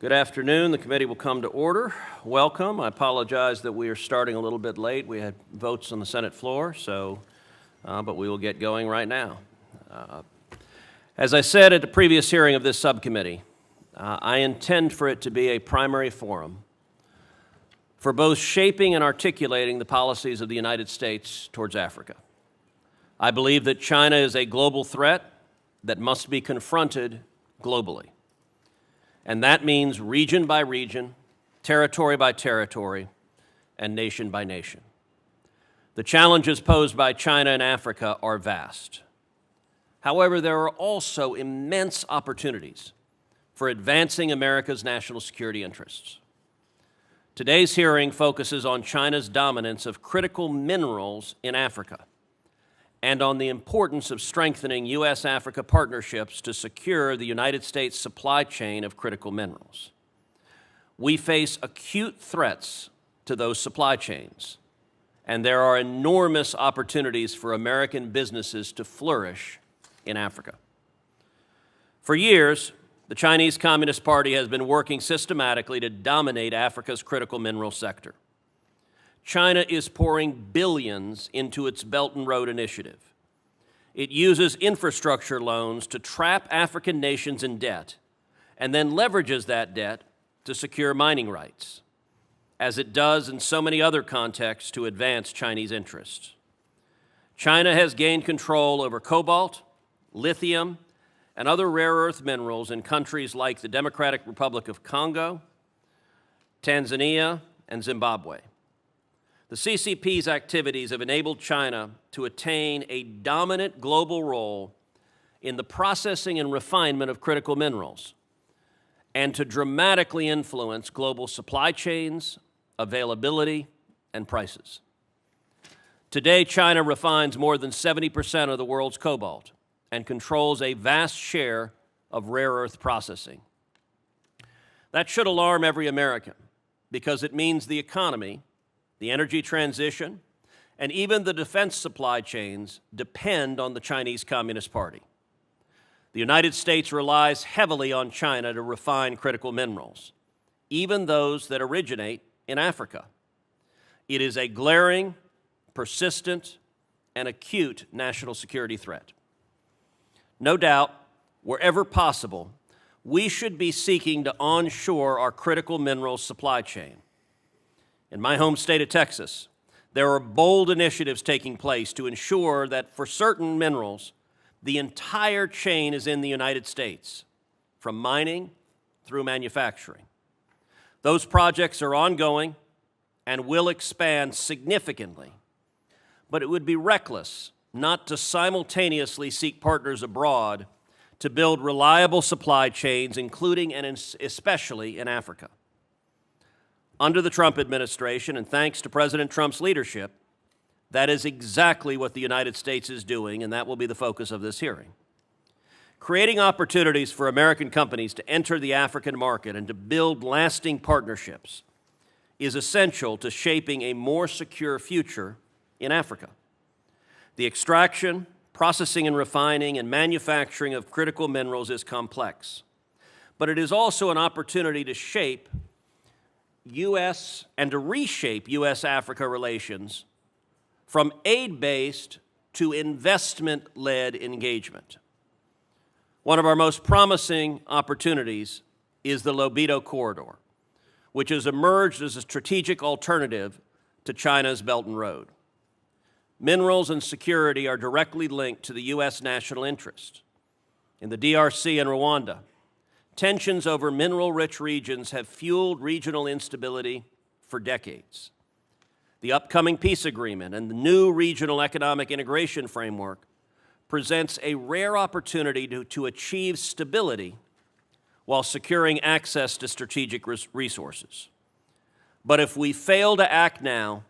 Good afternoon. The committee will come to order. Welcome. I apologize that we are starting a little bit late. We had votes on the Senate floor, but we will get going right now. As I said at the previous hearing of this subcommittee, I intend for it to be a primary forum for both shaping and articulating the policies of the United States towards Africa. I believe that China is a global threat that must be confronted globally. And that means region by region, territory by territory, and nation by nation. The challenges posed by China and Africa are vast. However, there are also immense opportunities for advancing America's national security interests. Today's hearing focuses on China's dominance of critical minerals in Africa and on the importance of strengthening U.S.-Africa partnerships to secure the United States supply chain of critical minerals. We face acute threats to those supply chains, and there are enormous opportunities for American businesses to flourish in Africa. For years, the Chinese Communist Party has been working systematically to dominate Africa's critical mineral sector. China is pouring billions into its Belt and Road Initiative. It uses infrastructure loans to trap African nations in debt and then leverages that debt to secure mining rights, as it does in so many other contexts to advance Chinese interests. China has gained control over cobalt, lithium, and other rare earth minerals in countries like the Democratic Republic of Congo, Tanzania, and Zimbabwe. The CCP's activities have enabled China to attain a dominant global role in the processing and refinement of critical minerals and to dramatically influence global supply chains, availability, and prices. Today, China refines more than 70% of the world's cobalt and controls a vast share of rare earth processing. That should alarm every American because it means the economy, the energy transition, and even the defense supply chains depend on the Chinese Communist Party. The United States relies heavily on China to refine critical minerals, even those that originate in Africa. It is a glaring, persistent, and acute national security threat. No doubt, wherever possible, we should be seeking to onshore our critical minerals supply chain. In my home state of Texas, there are bold initiatives taking place to ensure that for certain minerals, the entire chain is in the United States, from mining through manufacturing. Those projects are ongoing and will expand significantly, but it would be reckless not to simultaneously seek partners abroad to build reliable supply chains, including and especially in Africa. Under the Trump administration, and thanks to President Trump's leadership, that is exactly what the United States is doing, and that will be the focus of this hearing. Creating opportunities for American companies to enter the African market and to build lasting partnerships is essential to shaping a more secure future in Africa. The extraction, processing and refining, and manufacturing of critical minerals is complex, but it is also an opportunity to shape U.S. and to reshape U.S.-Africa relations from aid-based to investment-led engagement. One of our most promising opportunities is the Lobito Corridor, which has emerged as a strategic alternative to China's Belt and Road. Minerals and security are directly linked to the U.S. national interest. In the DRC and Rwanda, tensions over mineral-rich regions have fueled regional instability for decades. The upcoming peace agreement and the new regional economic integration framework presents a rare opportunity to achieve stability while securing access to strategic resources. But if we fail to act now,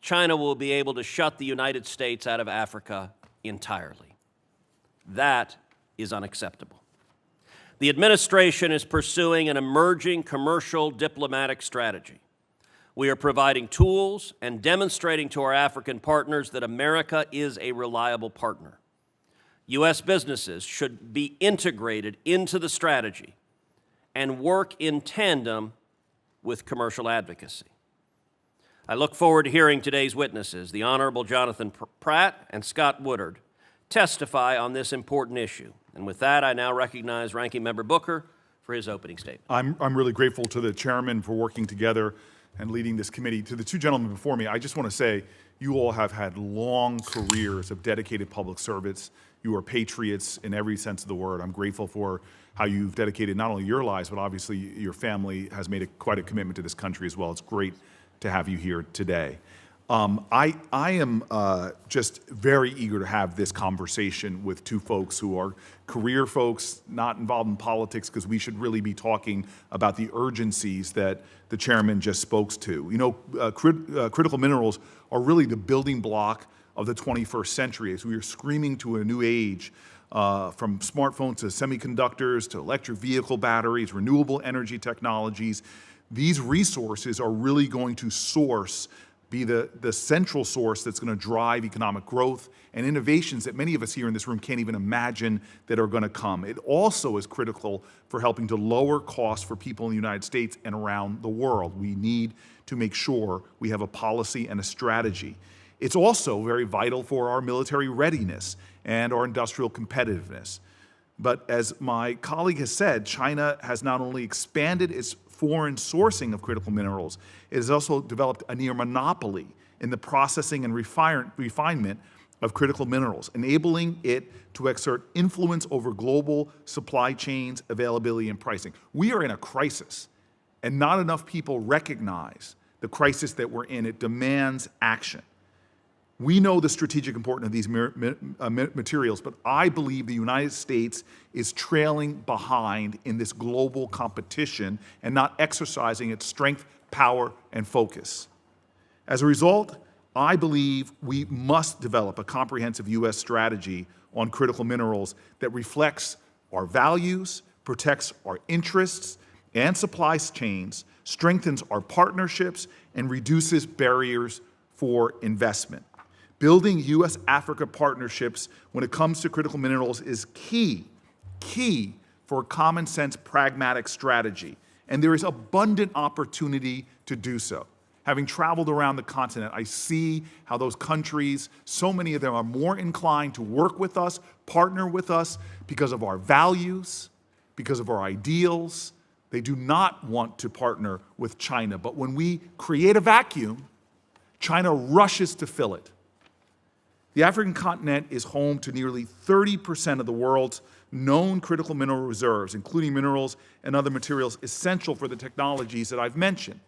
China will be able to shut the United States out of Africa entirely. That is unacceptable. The administration is pursuing an emerging commercial diplomatic strategy. We are providing tools and demonstrating to our African partners that America is a reliable partner. U.S. businesses should be integrated into the strategy and work in tandem with commercial advocacy. I look forward to hearing today's witnesses, the Honorable Jonathan Pratt and Scott Woodard, testify on this important issue. And with that, I now recognize Ranking Member Booker for his opening statement. I'm really grateful to the chairman for working together and leading this committee. To the two gentlemen before me, I just want to say you all have had long careers of dedicated public service. You are patriots in every sense of the word. I'm grateful for how you've dedicated not only your lives, but obviously your family has made quite a commitment to this country as well. It's great to have you here today. I am just very eager to have this conversation with two folks who are career folks, not involved in politics, because we should really be talking about the urgencies that the chairman just spoke to. You know, critical minerals are really the building block of the 21st century as we are screaming to a new age, from smartphones to semiconductors to electric vehicle batteries, renewable energy technologies. These resources are really going to be the central source that's going to drive economic growth and innovations that many of us here in this room can't even imagine that are going to come. It also is critical for helping to lower costs for people in the United States and around the world. We need to make sure we have a policy and a strategy. It's also very vital for our military readiness and our industrial competitiveness. But as my colleague has said, China has not only expanded its foreign sourcing of critical minerals, it has also developed a near monopoly in the processing and refinement of critical minerals, enabling it to exert influence over global supply chains, availability, and pricing. We are in a crisis, and not enough people recognize the crisis that we're in. It demands action. We know the strategic importance of these materials, but I believe the United States is trailing behind in this global competition and not exercising its strength, power, and focus. As a result, I believe we must develop a comprehensive U.S. strategy on critical minerals that reflects our values, protects our interests and supply chains, strengthens our partnerships, and reduces barriers for investment. Building U.S.-Africa partnerships when it comes to critical minerals is key for a common-sense, pragmatic strategy. And there is abundant opportunity to do so. Having traveled around the continent, I see how those countries, so many of them are more inclined to work with us, partner with us, because of our values, because of our ideals. They do not want to partner with China. But when we create a vacuum, China rushes to fill it. The African continent is home to nearly 30% of the world's known critical mineral reserves, including minerals and other materials essential for the technologies that I've mentioned.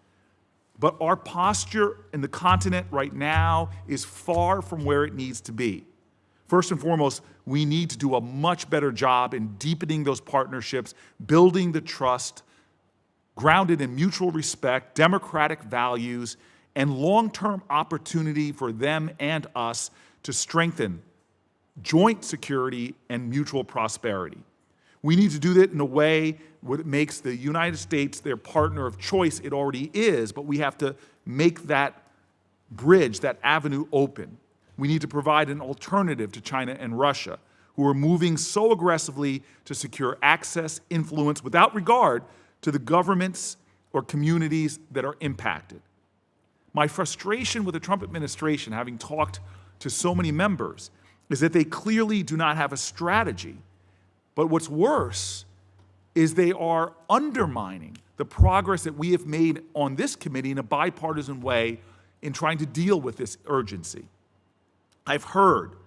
But our posture in the continent right now is far from where it needs to be. First and foremost, we need to do a much better job in deepening those partnerships, building the trust, grounded in mutual respect, democratic values, and long-term opportunity for them and us to strengthen joint security and mutual prosperity. We need to do that in a way that makes the United States their partner of choice. It already is, but we have to make that bridge, that avenue open. We need to provide an alternative to China and Russia, who are moving so aggressively to secure access, influence, without regard to the governments or communities that are impacted. My frustration with the Trump administration, having talked to so many members, is that they clearly do not have a strategy. But what's worse is they are undermining the progress that we have made on this committee in a bipartisan way in trying to deal with this urgency. I've heard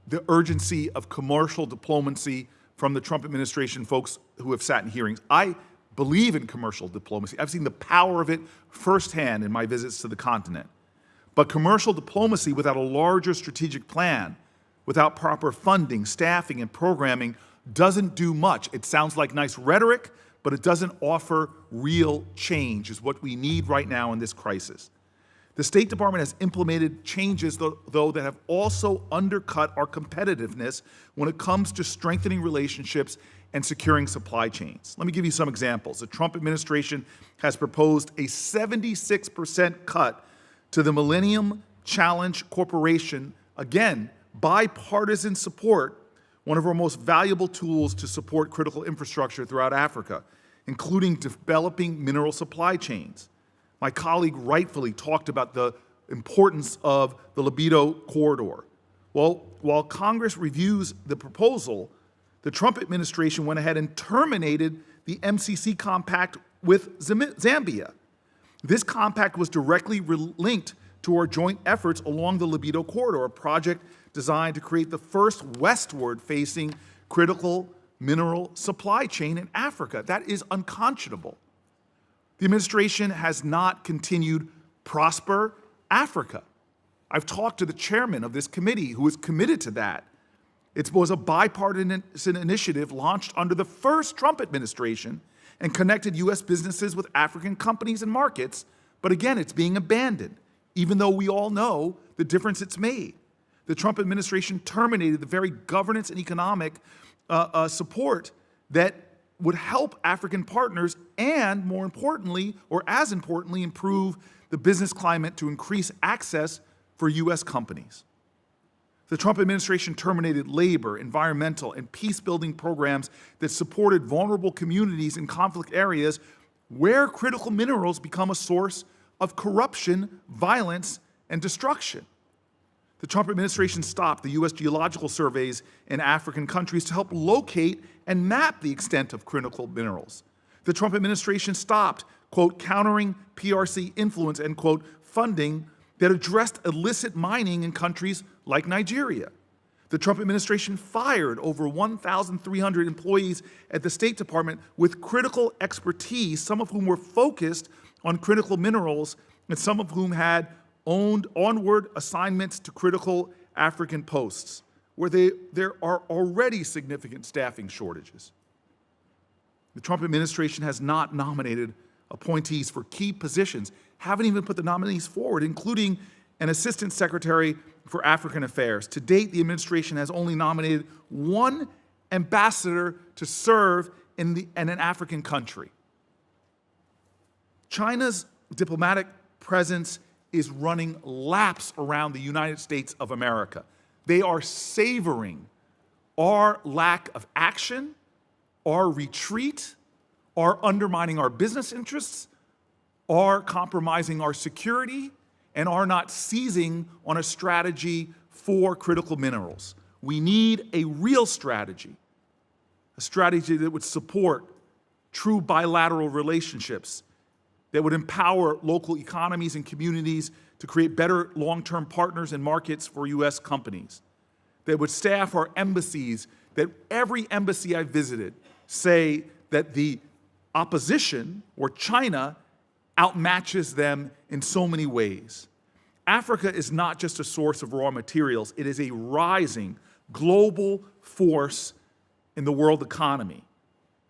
the urgency of commercial diplomacy from the Trump administration folks who have sat in hearings. I believe in commercial diplomacy. I've seen the power of it firsthand in my visits to the continent. But commercial diplomacy without a larger strategic plan, without proper funding, staffing, and programming doesn't do much. It sounds like nice rhetoric, but it doesn't offer real change, is what we need right now in this crisis. The State Department has implemented changes, though, that have also undercut our competitiveness when it comes to strengthening relationships and securing supply chains. Let me give you some examples. The Trump administration has proposed a 76% cut to the Millennium Challenge Corporation, again, bipartisan support, one of our most valuable tools to support critical infrastructure throughout Africa. including developing mineral supply chains. My colleague rightfully talked about the importance of the Libido corridor. Well, while Congress reviews the proposal, the Trump administration went ahead and terminated the MCC compact with Zambia. This compact was directly linked to our joint efforts along the Libido corridor, a project designed to create the first westward-facing critical mineral supply chain in Africa. That is unconscionable. The administration has not continued Prosper Africa. I've talked to the chairman of this committee who is committed to that. It was a bipartisan initiative launched under the first Trump administration and connected U.S. businesses with African companies and markets, but again, it's being abandoned, even though we all know the difference it's made. The Trump administration terminated the very governance and economic support that would help African partners and, more importantly, or as importantly, improve the business climate to increase access for U.S. companies. The Trump administration terminated labor, environmental, and peace-building programs that supported vulnerable communities in conflict areas where critical minerals become a source of corruption, violence, and destruction. The Trump administration stopped the U.S. geological surveys in African countries to help locate and map the extent of critical minerals. The Trump administration stopped, quote, countering PRC influence, end quote, funding that addressed illicit mining in countries like Nigeria. The Trump administration fired over 1,300 employees at the State Department with critical expertise, some of whom were focused on critical minerals and some of whom had owned onward assignments to critical African posts, where there are already significant staffing shortages. The Trump administration has not nominated appointees for key positions, haven't even put the nominees forward, including an assistant secretary for African affairs. To date, the administration has only nominated one ambassador to serve in an African country. China's diplomatic presence is running laps around the United States of America. They are savoring our lack of action, our retreat, our undermining our business interests, are compromising our security, and are not seizing on a strategy for critical minerals. We need a real strategy, a strategy that would support true bilateral relationships, that would empower local economies and communities to create better long-term partners and markets for U.S. companies, that would staff our embassies, that every embassy I visited say that the opposition, or China, outmatches them in so many ways. Africa is not just a source of raw materials, it is a rising global force in the world economy.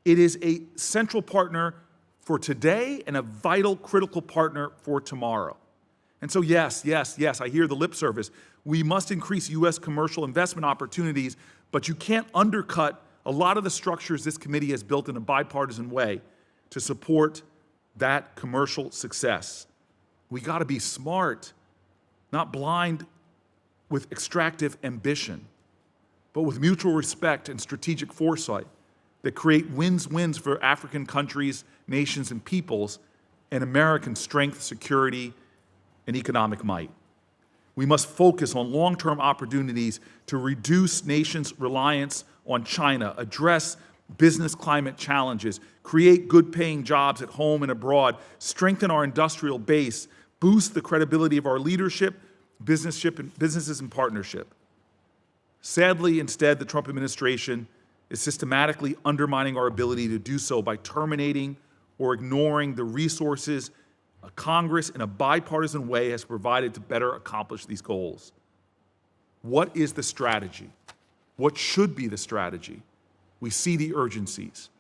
It is a central partner for today and a vital, critical partner for tomorrow. And so yes, I hear the lip service. We must increase U.S. commercial investment opportunities, but you can't undercut a lot of the structures this committee has built in a bipartisan way to support that commercial success. We got to be smart, not blind with extractive ambition, but with mutual respect and strategic foresight that create wins-wins for African countries, nations, and peoples, and American strength, security, and economic might. We must focus on long-term opportunities to reduce nations' reliance on China, address business climate challenges, create good-paying jobs at home and abroad, strengthen our industrial base, boost the credibility of our leadership, businesses, and partnership. Sadly, instead, the Trump administration is systematically undermining our ability to do so by terminating or ignoring the resources Congress in a bipartisan way has provided to better accomplish these goals. What is the strategy? What should be the strategy? We see the urgencies.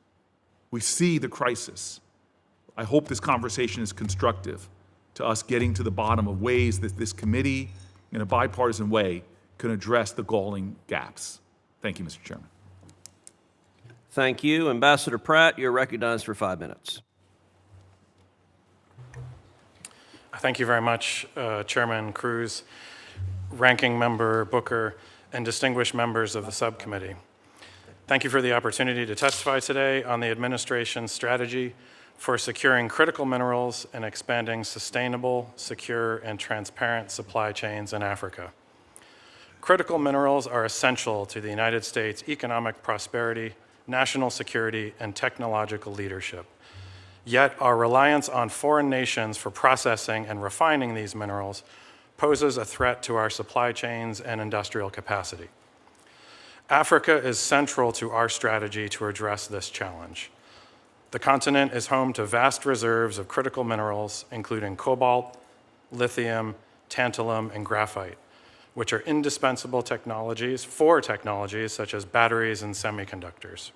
We see the crisis. I hope this conversation is constructive to us getting to the bottom of ways that this committee, in a bipartisan way, can address the galling gaps. Thank you, Mr. Chairman. Thank you. Ambassador Pratt, you're recognized for 5 minutes. Thank you very much, Chairman Cruz, Ranking Member Booker, and distinguished members of the subcommittee. Thank you for the opportunity to testify today on the administration's strategy for securing critical minerals and expanding sustainable, secure, and transparent supply chains in Africa. Critical minerals are essential to the United States' economic prosperity, national security, and technological leadership. Yet our reliance on foreign nations for processing and refining these minerals poses a threat to our supply chains and industrial capacity. Africa is central to our strategy to address this challenge. The continent is home to vast reserves of critical minerals, including cobalt, lithium, tantalum, and graphite, which are indispensable technologies for technologies such as batteries and semiconductors.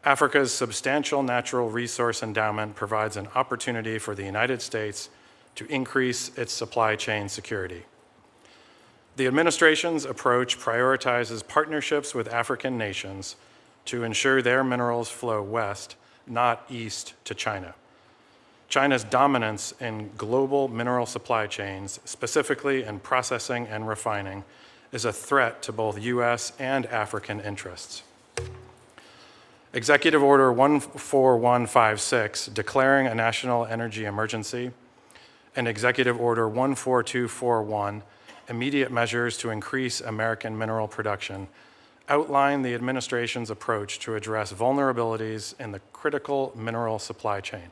Africa's substantial natural resource endowment provides an opportunity for the United States to increase its supply chain security. The administration's approach prioritizes partnerships with African nations to ensure their minerals flow west, not east, to China. China's dominance in global mineral supply chains, specifically in processing and refining, is a threat to both U.S. and African interests. Executive Order 14156, declaring a national energy emergency, and Executive Order 14241, immediate measures to increase American mineral production, outline the administration's approach to address vulnerabilities in the critical mineral supply chain.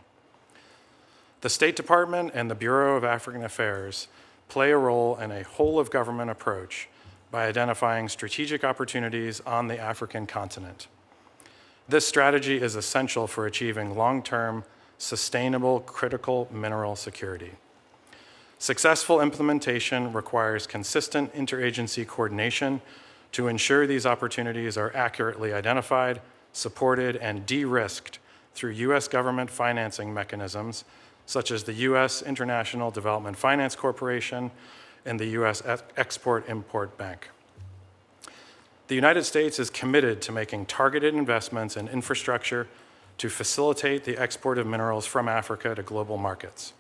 The State Department and the Bureau of African Affairs play a role in a whole-of-government approach by identifying strategic opportunities on the African continent. This strategy is essential for achieving long-term, sustainable, critical mineral security. Successful implementation requires consistent interagency coordination to ensure these opportunities are accurately identified, supported, and de-risked through U.S. government financing mechanisms, such as the U.S. International Development Finance Corporation and the U.S. Export-Import Bank. The United States is committed to making targeted investments in infrastructure to facilitate the export of minerals from Africa to global markets.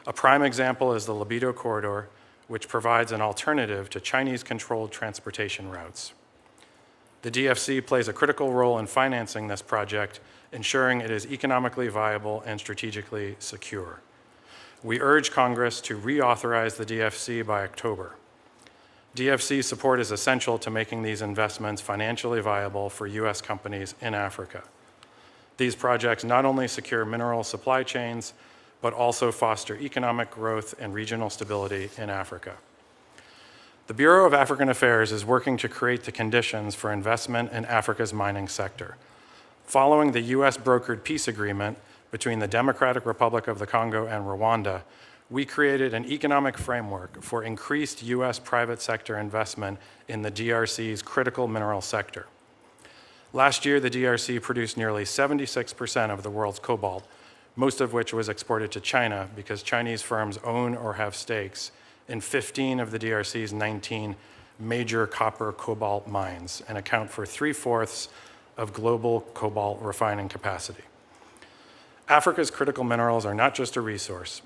A prime example is the Libido Corridor, which provides an alternative to Chinese-controlled transportation routes. The DFC plays a critical role in financing this project, ensuring it is economically viable and strategically secure. We urge Congress to reauthorize the DFC by October. DFC support is essential to making these investments financially viable for U.S. companies in Africa. These projects not only secure mineral supply chains, but also foster economic growth and regional stability in Africa. The Bureau of African Affairs is working to create the conditions for investment in Africa's mining sector. Following the U.S.-brokered peace agreement between the Democratic Republic of the Congo and Rwanda, we created an economic framework for increased U.S. private sector investment in the DRC's critical mineral sector. Last year, the DRC produced nearly 76% of the world's cobalt, most of which was exported to China because Chinese firms own or have stakes in 15 of the DRC's 19 major copper cobalt mines and account for 3/4 of global cobalt refining capacity. Africa's critical minerals are not just a resource.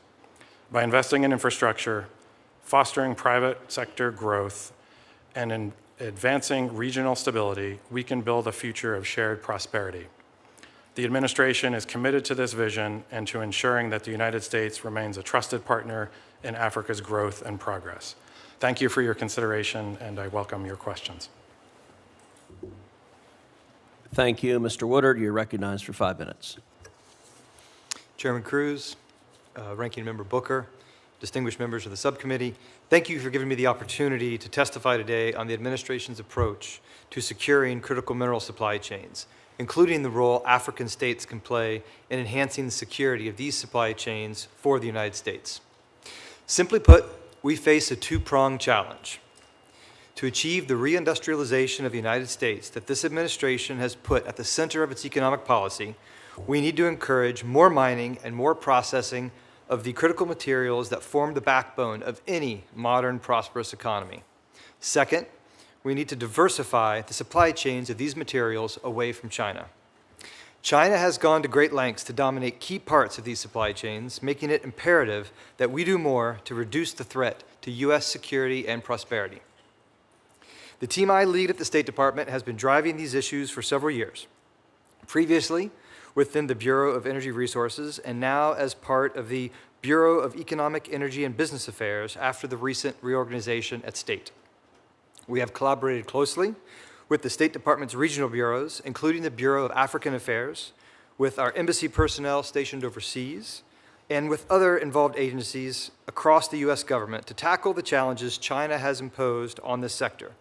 By investing in infrastructure, fostering private sector growth, and in advancing regional stability, we can build a future of shared prosperity. The administration is committed to this vision and to ensuring that the United States remains a trusted partner in Africa's growth and progress. Thank you for your consideration, and I welcome your questions. Thank you, Mr. Woodard. You're recognized for 5 minutes. Chairman Cruz, Ranking Member Booker, distinguished members of the subcommittee, thank you for giving me the opportunity to testify today on the administration's approach to securing critical mineral supply chains, including the role African states can play in enhancing the security of these supply chains for the United States. Simply put, we face a two-pronged challenge. To achieve the reindustrialization of the United States that this administration has put at the center of its economic policy, we need to encourage more mining and more processing of the critical materials that form the backbone of any modern, prosperous economy. Second, we need to diversify the supply chains of these materials away from China. China has gone to great lengths to dominate key parts of these supply chains, making it imperative that we do more to reduce the threat to U.S. security and prosperity. The team I lead at the State Department has been driving these issues for several years, previously within the Bureau of Energy Resources and now as part of the Bureau of Economic, Energy, and Business Affairs after the recent reorganization at State. We have collaborated closely with the State Department's regional bureaus, including the Bureau of African Affairs, with our embassy personnel stationed overseas, and with other involved agencies across the U.S. government to tackle the challenges China has imposed on this sector.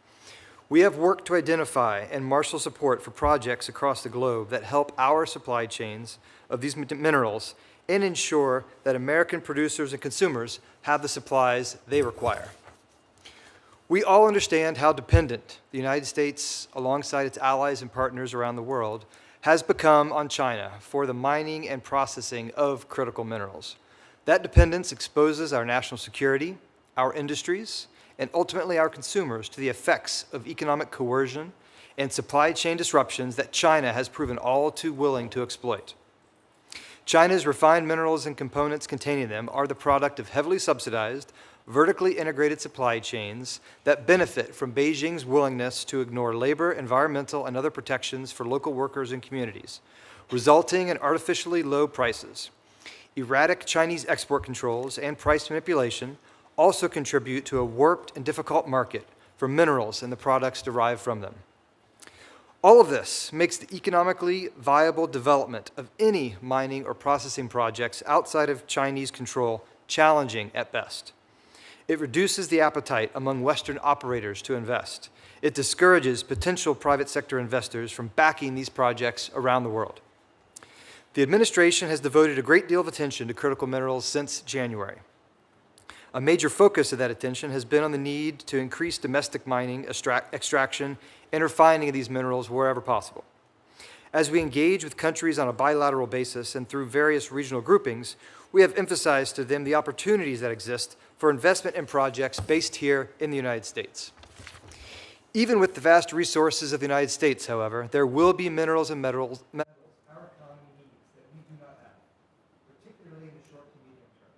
We have worked to identify and marshal support for projects across the globe that help our supply chains of these minerals and ensure that American producers and consumers have the supplies they require. We all understand how dependent the United States, alongside its allies and partners around the world, has become on China for the mining and processing of critical minerals. That dependence exposes our national security, our industries, and ultimately our consumers to the effects of economic coercion and supply chain disruptions that China has proven all too willing to exploit. China's refined minerals and components containing them are the product of heavily subsidized, vertically integrated supply chains that benefit from Beijing's willingness to ignore labor, environmental, and other protections for local workers and communities, resulting in artificially low prices. Erratic Chinese export controls and price manipulation also contribute to a warped and difficult market for minerals and the products derived from them. All of this makes the economically viable development of any mining or processing projects outside of Chinese control challenging at best. It reduces the appetite among Western operators to invest. It discourages potential private sector investors from backing these projects around the world. The administration has devoted a great deal of attention to critical minerals since January. A major focus of that attention has been on the need to increase domestic mining, extraction, and refining of these minerals wherever possible. As we engage with countries on a bilateral basis and through various regional groupings, we have emphasized to them the opportunities that exist for investment in projects based here in the United States. Even with the vast resources of the United States, however, there will be minerals and metals our economy needs that we do not have, particularly in the short to medium term.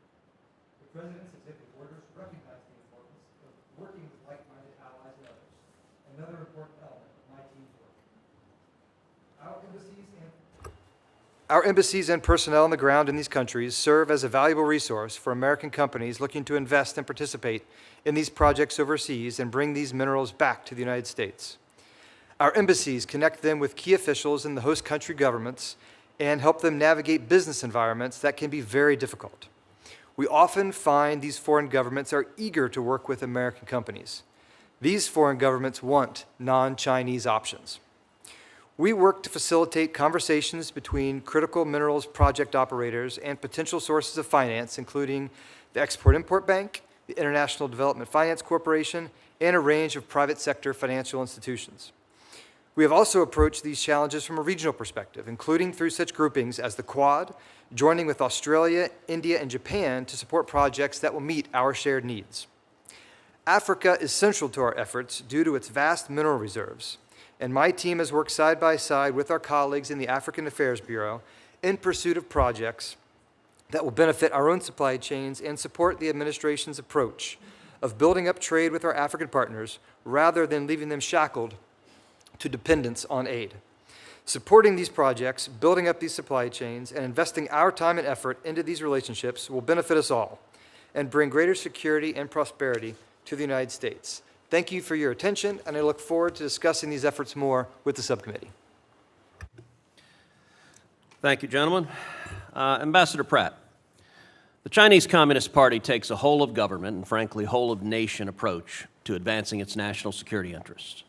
The President's executive orders recognize the importance of working with like-minded allies and others, another important element of my team's work. Our embassies and personnel on the ground in these countries serve as a valuable resource for American companies looking to invest and participate in these projects overseas and bring these minerals back to the United States. Our embassies connect them with key officials in the host country governments and help them navigate business environments that can be very difficult. We often find these foreign governments are eager to work with American companies. These foreign governments want non-Chinese options. We work to facilitate conversations between critical minerals project operators and potential sources of finance, including the Export-Import Bank, the International Development Finance Corporation, and a range of private sector financial institutions. We have also approached these challenges from a regional perspective, including through such groupings as the Quad, joining with Australia, India, and Japan to support projects that will meet our shared needs. Africa is central to our efforts due to its vast mineral reserves, and my team has worked side by side with our colleagues in the African Affairs Bureau in pursuit of projects that will benefit our own supply chains and support the administration's approach of building up trade with our African partners rather than leaving them shackled to dependence on aid. Supporting these projects, building up these supply chains, and investing our time and effort into these relationships will benefit us all and bring greater security and prosperity to the United States. Thank you for your attention, and I look forward to discussing these efforts more with the subcommittee. Thank you, gentlemen. Ambassador Pratt, the Chinese Communist Party takes a whole-of-government and, frankly, whole-of-nation approach to advancing its national security interests.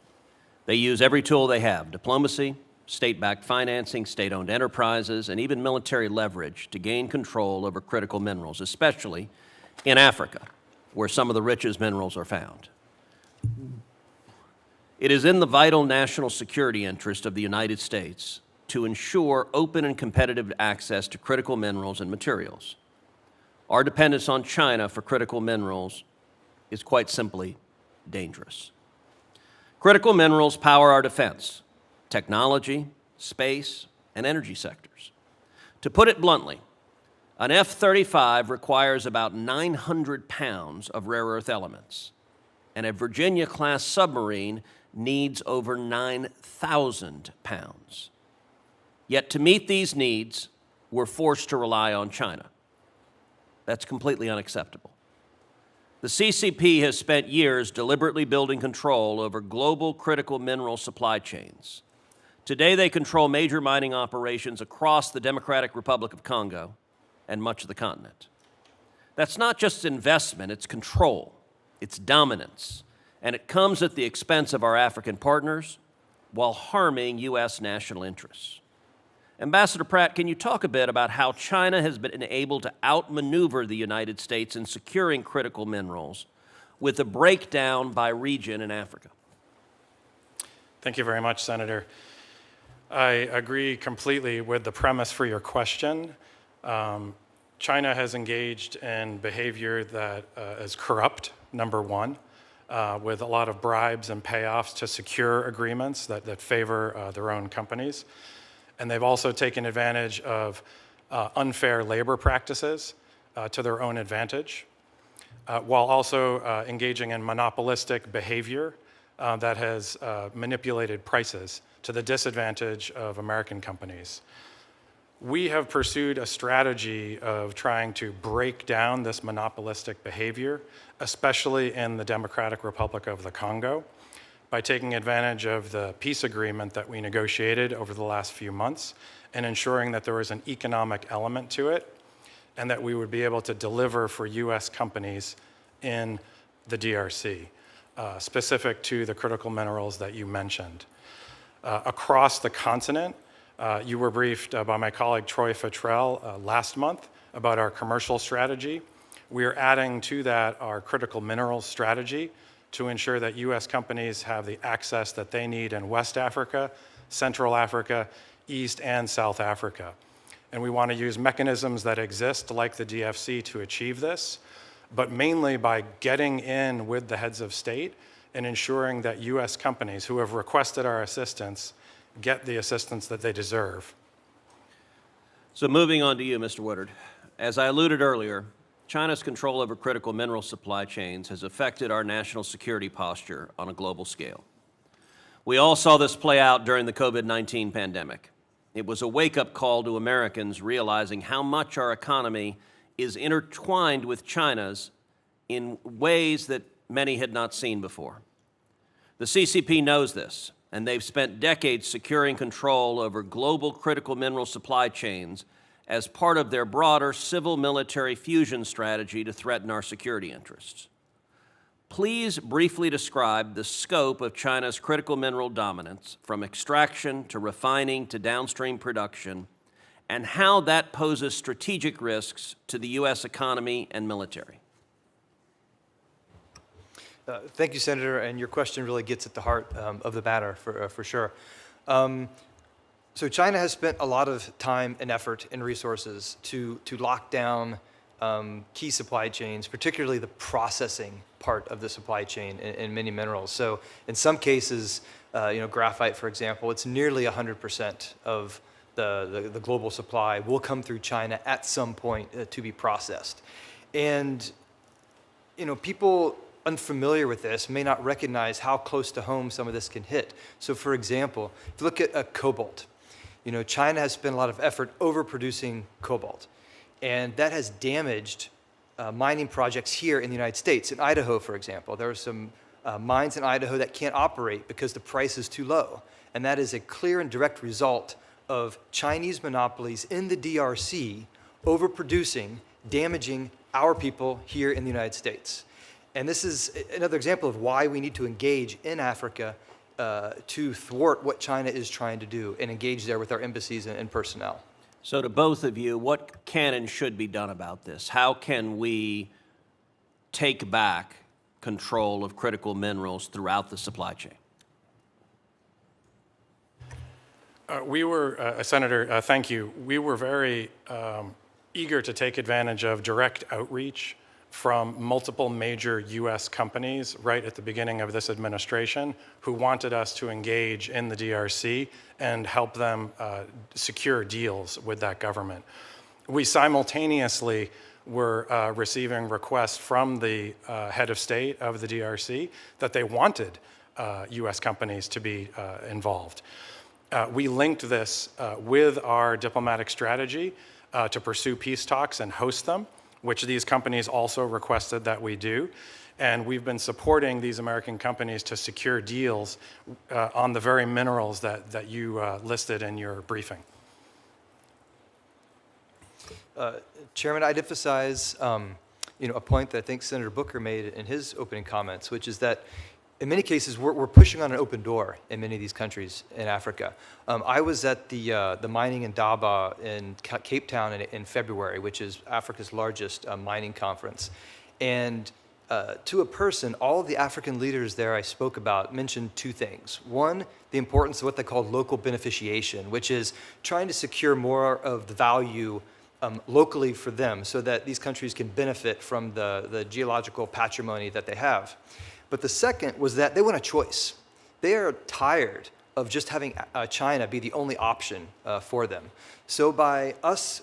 They use every tool they have, diplomacy, state-backed financing, state-owned enterprises, and even military leverage to gain control over critical minerals, especially in Africa, where some of the richest minerals are found. It is in the vital national security interest of the United States to ensure open and competitive access to critical minerals and materials. Our dependence on China for critical minerals is quite simply dangerous. Critical minerals power our defense, technology, space, and energy sectors. To put it bluntly, an F-35 requires about 900 pounds of rare earth elements, and a Virginia-class submarine needs over 9,000 pounds. Yet to meet these needs, we're forced to rely on China. That's completely unacceptable. The CCP has spent years deliberately building control over global critical mineral supply chains. Today, they control major mining operations across the Democratic Republic of Congo and much of the continent. That's not just investment, it's control, it's dominance, and it comes at the expense of our African partners while harming U.S. national interests. Ambassador Pratt, can you talk a bit about how China has been able to outmaneuver the United States in securing critical minerals with a breakdown by region in Africa? Thank you very much, Senator. I agree completely with the premise for your question. China has engaged in behavior that is corrupt, number one, with a lot of bribes and payoffs to secure agreements that favor their own companies. And they've also taken advantage of unfair labor practices to their own advantage, while also engaging in monopolistic behavior that has manipulated prices to the disadvantage of American companies. We have pursued a strategy of trying to break down this monopolistic behavior, especially in the Democratic Republic of the Congo, by taking advantage of the peace agreement that we negotiated over the last few months and ensuring that there was an economic element to it and that we would be able to deliver for U.S. companies in the DRC, specific to the critical minerals that you mentioned. Across the continent, you were briefed by my colleague Troy Futrell last month about our commercial strategy. We are adding to that our critical minerals strategy to ensure that U.S. companies have the access that they need in West Africa, Central Africa, East and South Africa. And we want to use mechanisms that exist like the DFC to achieve this, but mainly by getting in with the heads of state and ensuring that U.S. companies who have requested our assistance get the assistance that they deserve. So moving on to you, Mr. Woodard. As I alluded earlier, China's control over critical mineral supply chains has affected our national security posture on a global scale. We all saw this play out during the COVID-19 pandemic. It was a wake-up call to Americans realizing how much our economy is intertwined with China's in ways that many had not seen before. The CCP knows this, and they've spent decades securing control over global critical mineral supply chains as part of their broader civil-military fusion strategy to threaten our security interests. Please briefly describe the scope of China's critical mineral dominance, from extraction to refining to downstream production, and how that poses strategic risks to the U.S. economy and military. Thank you, Senator, and your question really gets at the heart of the matter for sure. So China has spent a lot of time and effort and resources to lock down key supply chains, particularly the processing part of the supply chain in many minerals. So in some cases, graphite, for example, it's nearly 100% of the global supply will come through China at some point to be processed. And people unfamiliar with this may not recognize how close to home some of this can hit. So for example, if you look at cobalt, China has spent a lot of effort overproducing cobalt, and that has damaged mining projects here in the United States. In Idaho, for example, there are some mines in Idaho that can't operate because the price is too low, and that is a clear and direct result of Chinese monopolies in the DRC overproducing, damaging our people here in the United States. And this is another example of why we need to engage in Africa to thwart what China is trying to do and engage there with our embassies and personnel. So to both of you, what can and should be done about this? How can we take back control of critical minerals throughout the supply chain? Senator, thank you. We were very eager to take advantage of direct outreach from multiple major U.S. companies right at the beginning of this administration who wanted us to engage in the DRC and help them secure deals with that government. We simultaneously were receiving requests from the head of state of the DRC that they wanted U.S. companies to be involved. We linked this with our diplomatic strategy to pursue peace talks and host them, which these companies also requested that we do. And we've been supporting these American companies to secure deals on the very minerals that you listed in your briefing. Chairman, I'd emphasize a point that I think Senator Booker made in his opening comments, which is that in many cases we're pushing on an open door in many of these countries in Africa. I was at the mining in Daba in Cape Town in February, which is Africa's largest mining conference. And to a person, all of the African leaders there I spoke about mentioned two things. One, the importance of what they called local beneficiation, which is trying to secure more of the value locally for them so that these countries can benefit from the geological patrimony that they have. But the second was that they want a choice. They are tired of just having China be the only option for them. So by us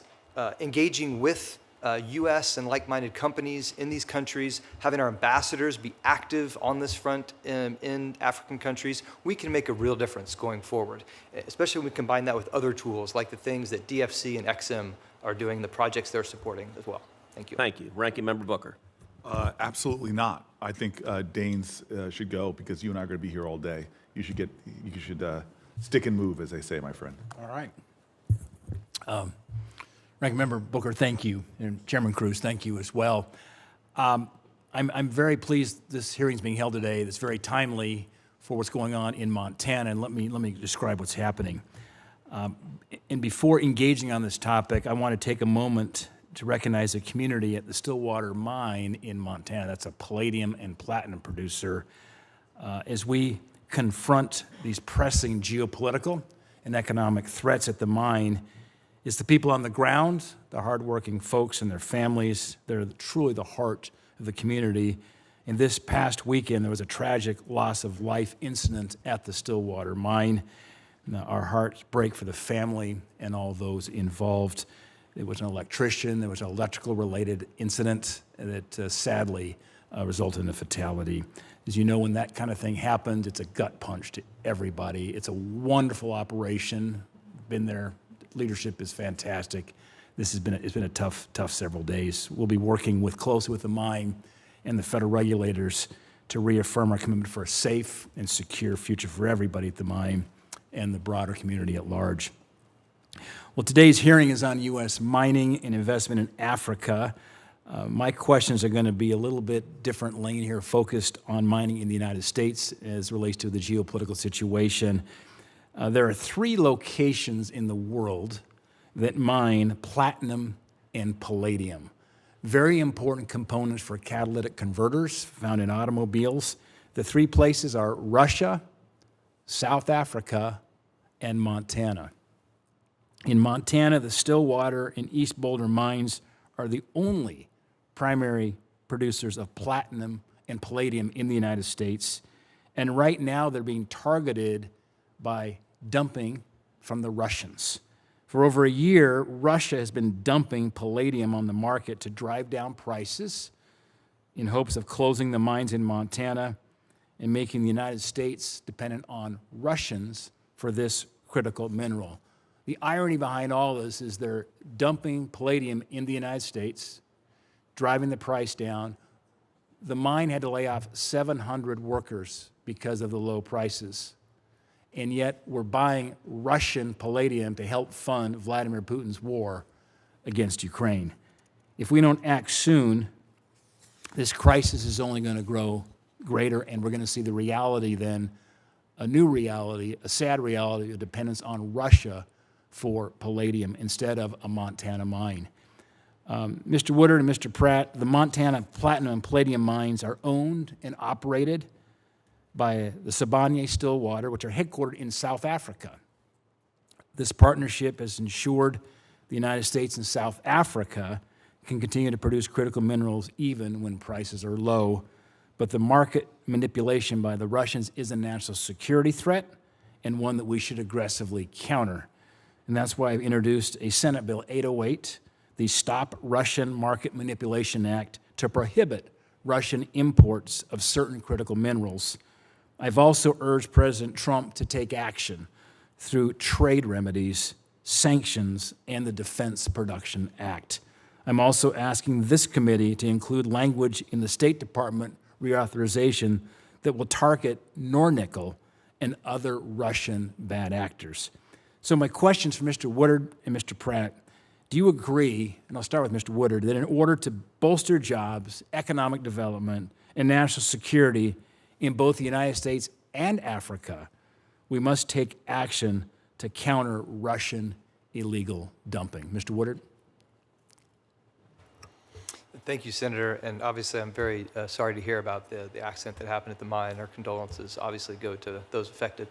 engaging with U.S. and like-minded companies in these countries, having our ambassadors be active on this front in African countries, we can make a real difference going forward, especially when we combine that with other tools like the things that DFC and XM are doing, the projects they're supporting as well. Thank you. Thank you. Ranking Member Booker. Absolutely not. I think Daines should go because you and I are going to be here all day. You should stick and move, as they say, my friend. All right. Ranking Member Booker, thank you, and Chairman Cruz, thank you as well. I'm very pleased this hearing's being held today. It's very timely for what's going on in Montana, and let me describe what's happening. And before engaging on this topic, I want to take a moment to recognize a community at the Stillwater Mine in Montana. That's a palladium and platinum producer. As we confront these pressing geopolitical and economic threats at the mine, it's the people on the ground, the hardworking folks and their families. They're truly the heart of the community. And this past weekend, there was a tragic loss of life incident at the Stillwater Mine. Now, our hearts break for the family and all those involved. There was an electrician, there was an electrical-related incident that sadly resulted in a fatality. As you know, when that kind of thing happens, it's a gut punch to everybody. It's a wonderful operation. Been there. Leadership is fantastic. It's been a tough several days. We'll be working closely with the mine and the federal regulators to reaffirm our commitment for a safe and secure future for everybody at the mine and the broader community at large. Well, today's hearing is on U.S. mining and investment in Africa. My questions are going to be a little bit different lane here, focused on mining in the United States as relates to the geopolitical situation. There are 3 locations in the world that mine platinum and palladium. Very important components for catalytic converters found in automobiles. The 3 places are Russia, South Africa, and Montana. In Montana, the Stillwater and East Boulder mines are the only primary producers of platinum and palladium in the United States. And right now, they're being targeted by dumping from the Russians. For over a year, Russia has been dumping palladium on the market to drive down prices in hopes of closing the mines in Montana and making the United States dependent on Russians for this critical mineral. The irony behind all this is they're dumping palladium in the United States, driving the price down. The mine had to lay off 700 workers because of the low prices. And yet we're buying Russian palladium to help fund Vladimir Putin's war against Ukraine. If we don't act soon, this crisis is only going to grow greater, and we're going to see the reality then, a new reality, a sad reality of dependence on Russia for palladium instead of a Montana mine. Mr. Woodard and Mr. Pratt, the Montana platinum and palladium mines are owned and operated by the Sibanye-Stillwater, which are headquartered in South Africa. This partnership has ensured the United States and South Africa can continue to produce critical minerals even when prices are low. But the market manipulation by the Russians is a national security threat and one that we should aggressively counter. And that's why I've introduced a Senate Bill 808 the Stop Russian Market Manipulation Act to prohibit Russian imports of certain critical minerals. I've also urged President Trump to take action through trade remedies, sanctions, and the Defense Production Act. I'm also asking this committee to include language in the State Department reauthorization that will target Nornickel and other Russian bad actors. So my questions for Mr. Woodard and Mr. Pratt: do you agree, and I'll start with Mr. Woodard, that in order to bolster jobs, economic development, and national security in both the United States and Africa, we must take action to counter Russian illegal dumping? Mr. Woodard? Thank you, Senator. And obviously, I'm very sorry to hear about the accident that happened at the mine. Our condolences obviously go to those affected.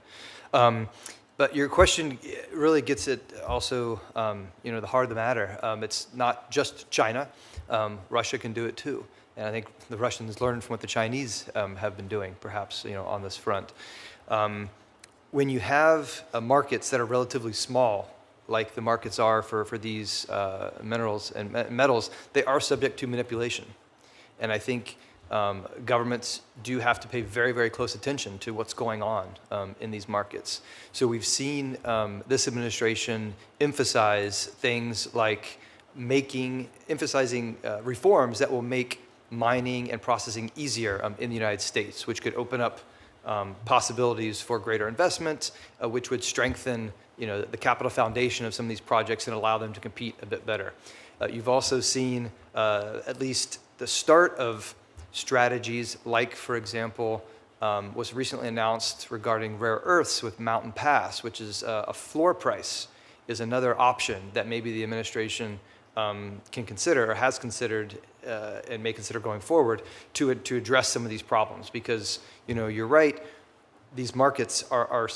But your question really gets at also, the heart of the matter. It's not just China. Russia can do it too. And I think the Russians learned from what the Chinese have been doing, perhaps, on this front. When you have markets that are relatively small, like the markets are for these minerals and metals, they are subject to manipulation. And I think governments do have to pay very, very close attention to what's going on in these markets. So we've seen this administration emphasize things like emphasizing reforms that will make mining and processing easier in the United States, which could open up possibilities for greater investment, which would strengthen the capital foundation of some of these projects and allow them to compete a bit better. You've also seen at least the start of strategies like, for example, was recently announced regarding rare earths with Mountain Pass, which is a floor price, is another option that maybe the administration can consider or has considered and may consider going forward to address some of these problems. Because, you're right, these markets are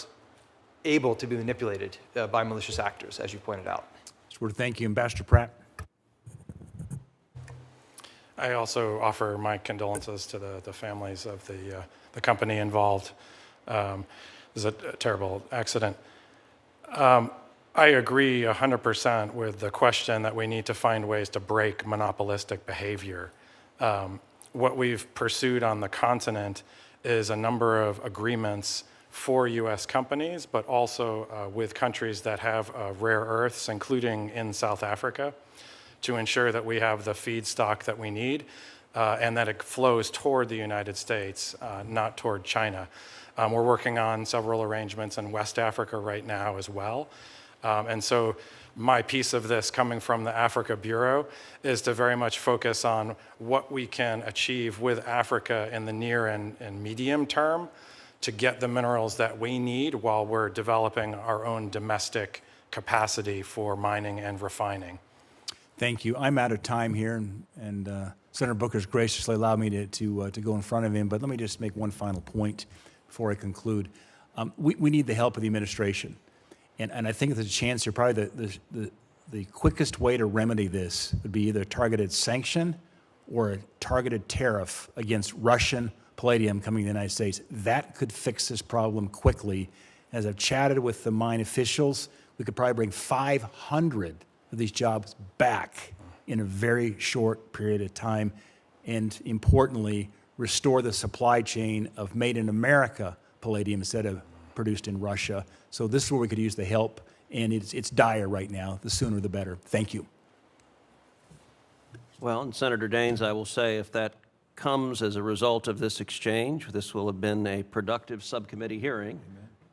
able to be manipulated by malicious actors, as you pointed out. Thank you. Ambassador Pratt. I also offer my condolences to the families of the company involved. It was a terrible accident. I agree 100% with the question that we need to find ways to break monopolistic behavior. What we've pursued on the continent is a number of agreements for U.S. companies, but also with countries that have rare earths, including in South Africa, to ensure that we have the feedstock that we need and that it flows toward the United States, not toward China. We're working on several arrangements in West Africa right now as well. And so my piece of this coming from the Africa Bureau is to very much focus on what we can achieve with Africa in the near and medium term to get the minerals that we need while we're developing our own domestic capacity for mining and refining. Thank you. I'm out of time here, and Senator Booker's graciously allowed me to go in front of him, but let me just make one final point before I conclude. We need the help of the administration, and I think there's a chance here. Probably the quickest way to remedy this would be either a targeted sanction or a targeted tariff against Russian palladium coming to the United States. That could fix this problem quickly. As I've chatted with the mine officials, we could probably bring 500 of these jobs back in a very short period of time, and importantly, restore the supply chain of made in America palladium instead of produced in Russia. So this is where we could use the help, and it's dire right now. The sooner the better. Thank you. Well, and Senator Daines, I will say if that comes as a result of this exchange, this will have been a productive subcommittee hearing,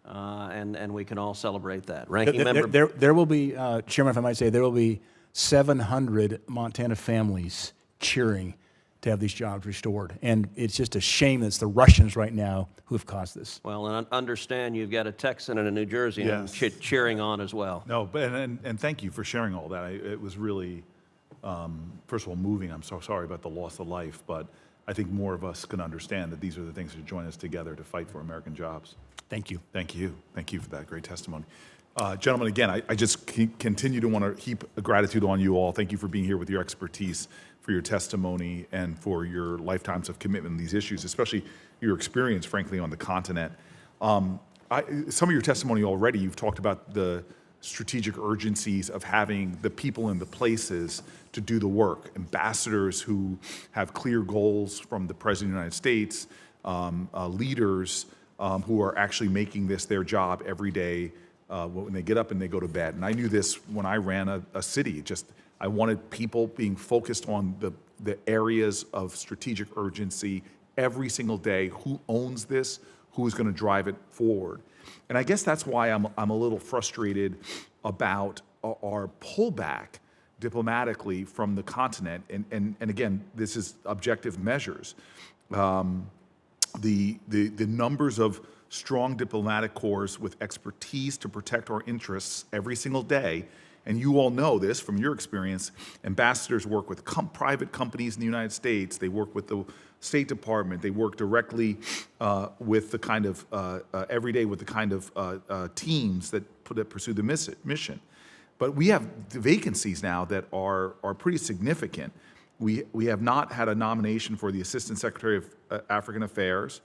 and we can all celebrate that. Ranking Member. There will be, Chairman, if I might say, there will be 700 Montana families cheering to have these jobs restored. And it's just a shame that it's the Russians right now who have caused this. Well, and understand you've got a Texan and a New Jerseyan cheering on as well. No, but and thank you for sharing all that. It was really, first of all, moving. I'm so sorry about the loss of life, but I think more of us can understand that these are the things that join us together to fight for American jobs. Thank you. Thank you. Thank you for that great testimony. Gentlemen, again, I just continue to want to heap gratitude on you all. Thank you for being here with your expertise, for your testimony, and for your lifetimes of commitment in these issues, especially your experience, frankly, on the continent. Some of your testimony already, you've talked about the strategic urgencies of having the people in the places to do the work. Ambassadors who have clear goals from the President of the United States, leaders who are actually making this their job every day when they get up and they go to bed. And I knew this when I ran a city. I wanted people being focused on the areas of strategic urgency every single day. Who owns this? Who is going to drive it forward? And I guess that's why I'm a little frustrated about our pullback diplomatically from the continent. And again, this is objective measures. The numbers of strong diplomatic corps with expertise to protect our interests every single day, and you all know this from your experience, ambassadors work with private companies in the United States, they work with the State Department, they work directly with the kind of, every day with the kind of teams that pursue the mission. But we have vacancies now that are pretty significant. We have not had a nomination for the Assistant Secretary of African Affairs,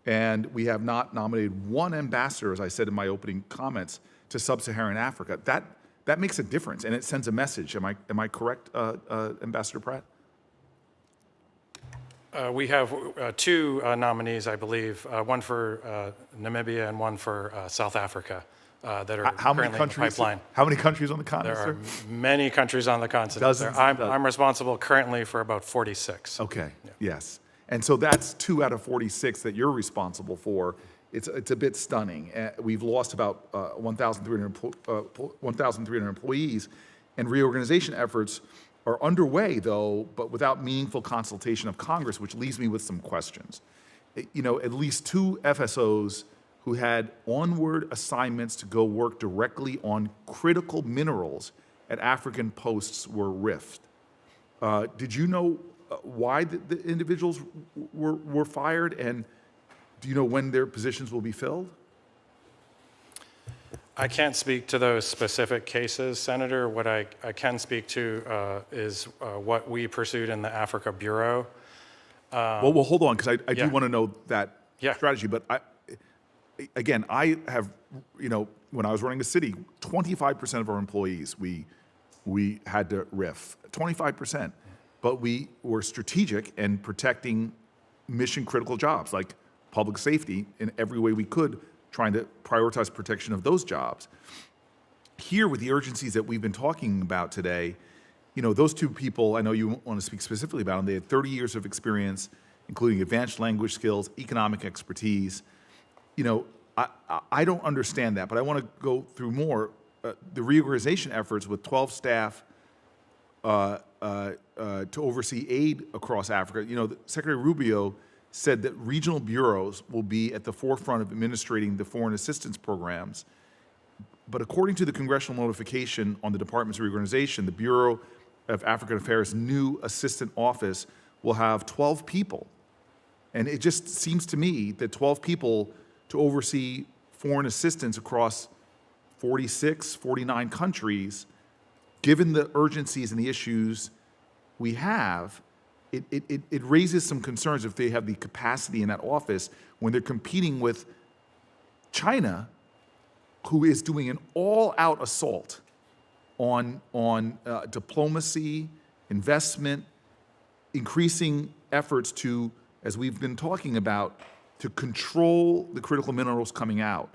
and we have not nominated one ambassador, as I said in my opening comments, to Sub-Saharan Africa. That makes a difference, and it sends a message. Am I correct, Ambassador Pratt? We have two nominees, I believe, one for Namibia and one for South Africa that are currently in the pipeline. How many countries on the continent, There are sir? many countries on the continent. Dozens. I'm responsible currently for about 46. Okay, yes. And so that's 2 out of 46 that you're responsible for. It's a bit stunning. We've lost about 1,300 employees, and reorganization efforts are underway, though, but without meaningful consultation of Congress, which leaves me with some questions. At least 2 FSOs who had onward assignments to go work directly on critical minerals at African posts were riffed. Did you know why the individuals were fired, and do you know when their positions will be filled? I can't speak to those specific cases, Senator. What I can speak to is what we pursued in the Africa Bureau. Well, hold on, because I do want to know that Yeah. strategy. But I have, when I was running the city, 25% of our employees we had to riff, 25%. But we were strategic in protecting mission critical jobs like public safety in every way we could, trying to prioritize protection of those jobs. Here, with the urgencies that we've been talking about today, those 2 people, I know you want to speak specifically about them, they had 30 years of experience, including advanced language skills, economic expertise. I don't understand that, but I want to go through more. The reorganization efforts with 12 staff to oversee aid across Africa. Secretary Rubio said that regional bureaus will be at the forefront of administrating the foreign assistance programs. But according to the congressional notification on the department's reorganization, the Bureau of African Affairs' new assistant office will have 12 people. And it just seems to me that 12 people to oversee foreign assistance across 46, 49 countries, given the urgencies and the issues we have, it raises some concerns if they have the capacity in that office when they're competing with China, who is doing an all-out assault on diplomacy, investment, increasing efforts to, as we've been talking about, to control the critical minerals coming out.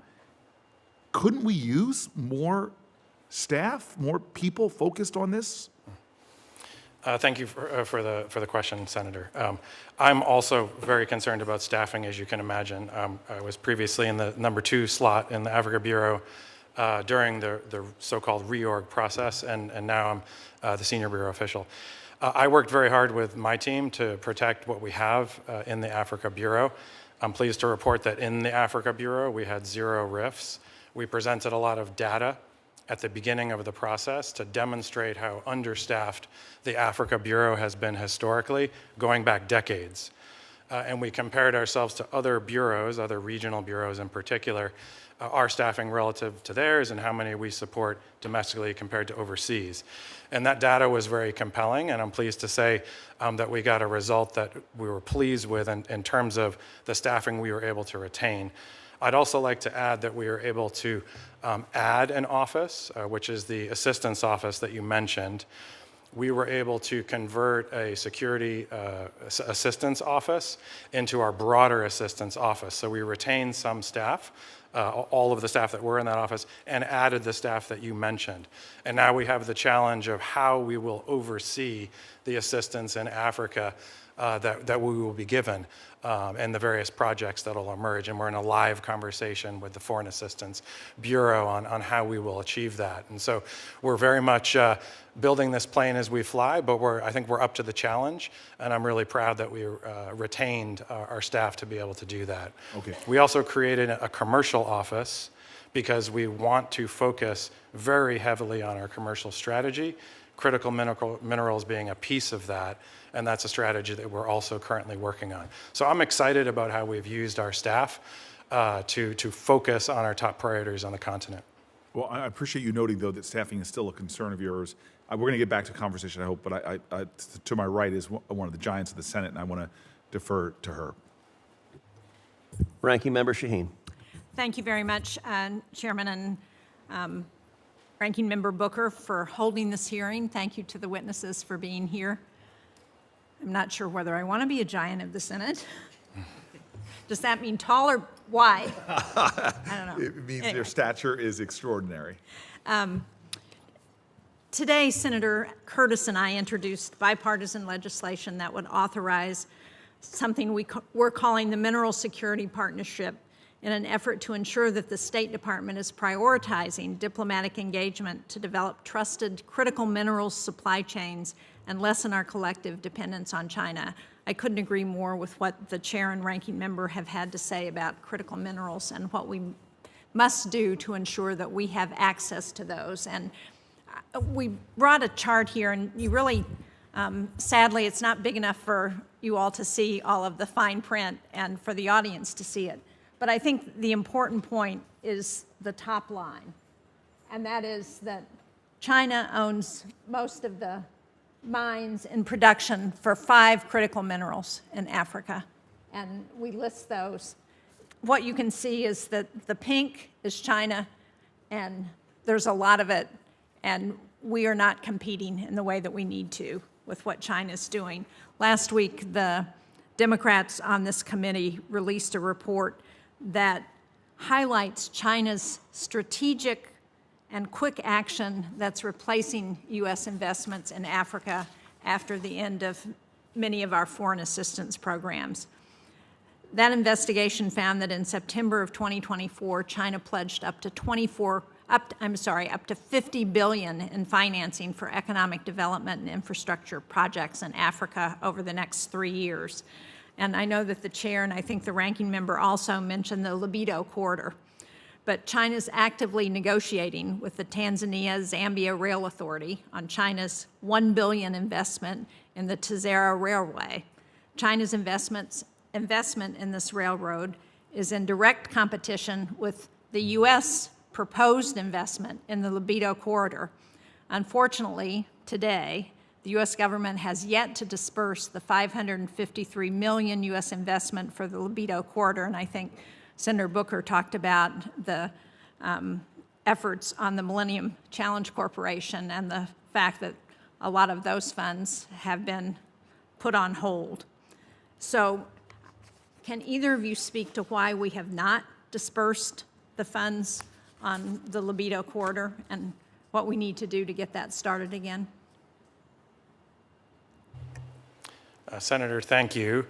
Couldn't we use more staff, more people focused on this? Thank you for the question, Senator. I'm also very concerned about staffing, as you can imagine. I was previously in the number 2 slot in the Africa Bureau during the so-called reorg process, and now I'm the senior bureau official. I worked very hard with my team to protect what we have in the Africa Bureau. I'm pleased to report that in the Africa Bureau, we had 0 rifts. We presented a lot of data at the beginning of the process to demonstrate how understaffed the Africa Bureau has been historically, going back decades. And we compared ourselves to other bureaus, other regional bureaus in particular, our staffing relative to theirs and how many we support domestically compared to overseas. And that data was very compelling, and I'm pleased to say that we got a result that we were pleased with in terms of the staffing we were able to retain. I'd also like to add that we are able to add an office, which is the assistance office that you mentioned. We were able to convert a security assistance office into our broader assistance office. So we retained some staff, all of the staff that were in that office, and added the staff that you mentioned. And now we have the challenge of how we will oversee the assistance in Africa that we will be given and the various projects that will emerge. And we're in a live conversation with the Foreign Assistance Bureau on how we will achieve that. And so we're very much building this plane as we fly, but I think we're up to the challenge, and I'm really proud that we retained our staff to be able to do that. Okay. We also created a commercial office because we want to focus very heavily on our commercial strategy, critical minerals being a piece of that, and that's a strategy that we're also currently working on. So I'm excited about how we've used our staff to focus on our top priorities on the continent. Well, I appreciate you noting, though, that staffing is still a concern of yours. We're going to get back to conversation, I hope, but I to my right is one of the giants of the Senate, and I want to defer to her. Ranking Member Shaheen. Thank you very much, Chairman and Ranking Member Booker, for holding this hearing. Thank you to the witnesses for being here. I'm not sure whether I want to be a giant of the Senate. Does that mean tall or wide? I don't know. It means Anyway. your stature is extraordinary. Today, Senator Curtis and I introduced bipartisan legislation that would authorize something we're calling the Mineral Security Partnership in an effort to ensure that the State Department is prioritizing diplomatic engagement to develop trusted critical minerals supply chains and lessen our collective dependence on China. I couldn't agree more with what the chair and ranking member have had to say about critical minerals and what we must do to ensure that we have access to those. And we brought a chart here, and you really, sadly, it's not big enough for you all to see all of the fine print and for the audience to see it. But I think the important point is the top line, and that is that China owns most of the mines in production for 5 critical minerals in Africa, and we list those. What you can see is that the pink is China, and there's a lot of it, and we are not competing in the way that we need to with what China's doing. Last week, the Democrats on this committee released a report that highlights China's strategic and quick action that's replacing U.S. investments in Africa after the end of many of our foreign assistance programs. That investigation found that in September of 2024, China pledged up to $50 billion in financing for economic development and infrastructure projects in Africa over the next 3 years. And I know that the chair and I think the ranking member also mentioned the Libido corridor. But China's actively negotiating with the Tanzania-Zambia Rail Authority on China's $1 billion investment in the Tazara Railway. China's investment in this railroad is in direct competition with the U.S. proposed investment in the Libido corridor. Unfortunately, today, the U.S. government has yet to disperse the $553 million U.S. investment for the Libido corridor, and I think Senator Booker talked about the efforts on the Millennium Challenge Corporation and the fact that a lot of those funds have been put on hold. So can either of you speak to why we have not dispersed the funds on the Libido corridor and what we need to do to get that started again? Senator, thank you.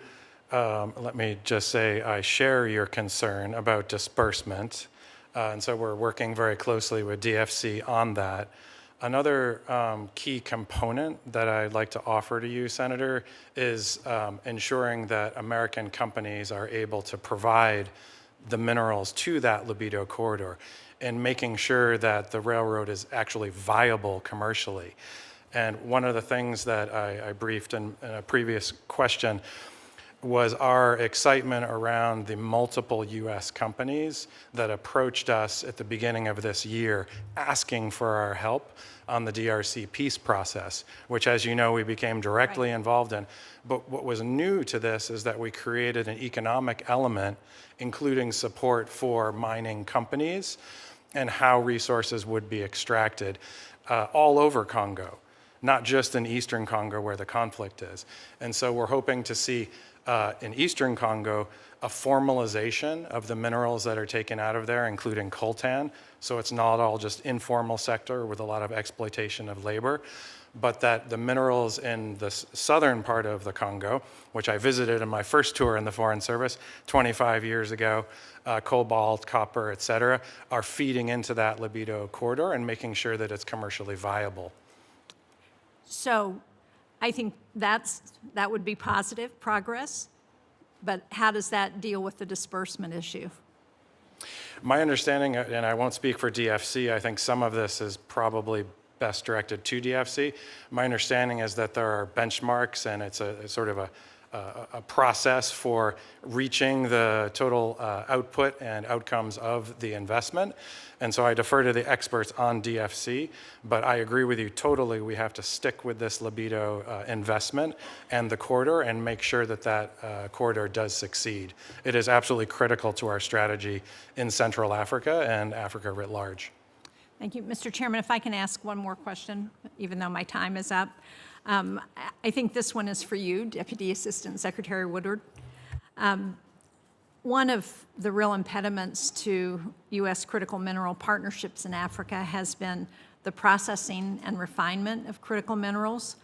Let me just say I share your concern about disbursement, and so we're working very closely with DFC on that. Another key component that I'd like to offer to you, Senator, is ensuring that American companies are able to provide the minerals to that Libido corridor and making sure that the railroad is actually viable commercially. And one of the things that I briefed in a previous question, was our excitement around the multiple U.S. companies that approached us at the beginning of this year asking for our help on the DRC peace process, which, as you know, we became directly involved in. But what was new to this is that we created an economic element, including support for mining companies and how resources would be extracted all over Congo, not just in Eastern Congo where the conflict is. And so we're hoping to see in Eastern Congo a formalization of the minerals that are taken out of there, including coltan. So it's not all just informal sector with a lot of exploitation of labor, but that the minerals in the southern part of the Congo, which I visited in my first tour in the Foreign Service 25 years ago, cobalt, copper, et cetera, are feeding into that libido corridor and making sure that it's commercially viable. So I think that would be positive progress, but how does that deal with the disbursement issue? My understanding, and I won't speak for DFC, I think some of this is probably best directed to DFC. My understanding is that there are benchmarks and it's a sort of a process for reaching the total output and outcomes of the investment. And so I defer to the experts on DFC, but I agree with you totally. We have to stick with this libido investment and the corridor and make sure that that corridor does succeed. It is absolutely critical to our strategy in Central Africa and Africa writ large. Thank you. Mr. Chairman, if I can ask one more question, even though my time is up. I think this one is for you, Deputy Assistant Secretary Woodard. One of the real impediments to U.S. critical mineral partnerships in Africa has been the processing and refinement of critical minerals.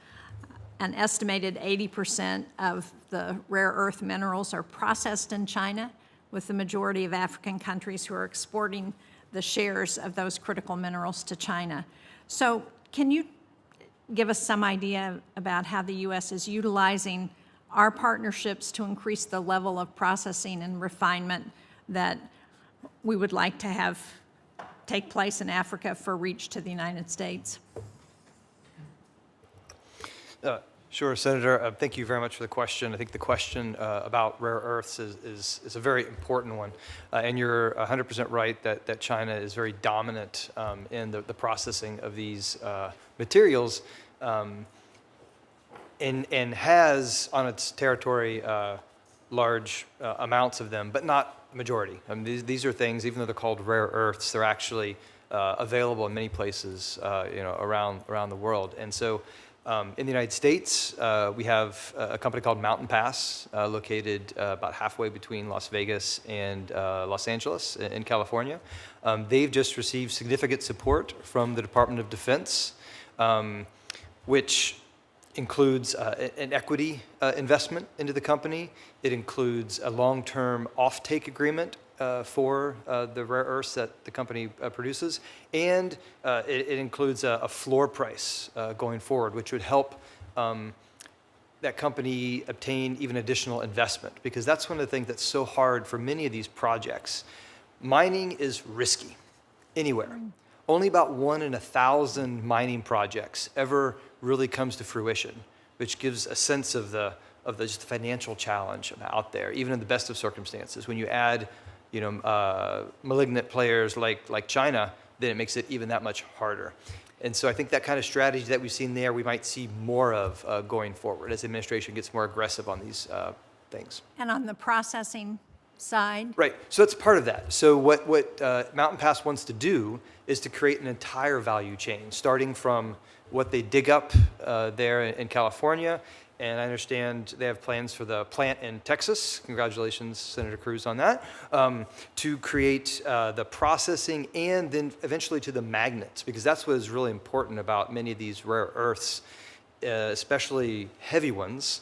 An estimated 80% of the rare earth minerals are processed in China, with the majority of African countries who are exporting the shares of those critical minerals to China. So can you give us some idea about how the U.S. is utilizing our partnerships to increase the level of processing and refinement that we would like to have take place in Africa for reach to the United States? Sure, Senator. Thank you very much for the question. I think the question about rare earths is a very important one. And you're 100% right that China is very dominant in the processing of these materials and has on its territory large amounts of them, but not a majority. I mean, these are things, even though they're called rare earths, they're actually available in many places around the world. And so in the United States, we have a company called Mountain Pass, located about halfway between Las Vegas and Los Angeles in California. They've just received significant support from the Department of Defense, which includes an equity investment into the company. It includes a long-term offtake agreement for the rare earths that the company produces, and it includes a floor price going forward, which would help that company obtain even additional investment, because that's one of the things that's so hard for many of these projects. Mining is risky anywhere. Only about 1 in 1,000 mining projects ever really comes to fruition, which gives a sense of the just financial challenge out there, even in the best of circumstances. When you add malignant players like China, then it makes it even that much harder. And so I think that kind of strategy that we've seen there, we might see more of going forward as the administration gets more aggressive on these things. And on the processing side? Right, so that's part of that. So what Mountain Pass wants to do is to create an entire value chain, starting from what they dig up there in California. And I understand they have plans for the plant in Texas. Congratulations, Senator Cruz, on that. To create the processing and then eventually to the magnets, because that's what is really important about many of these rare earths, especially heavy ones.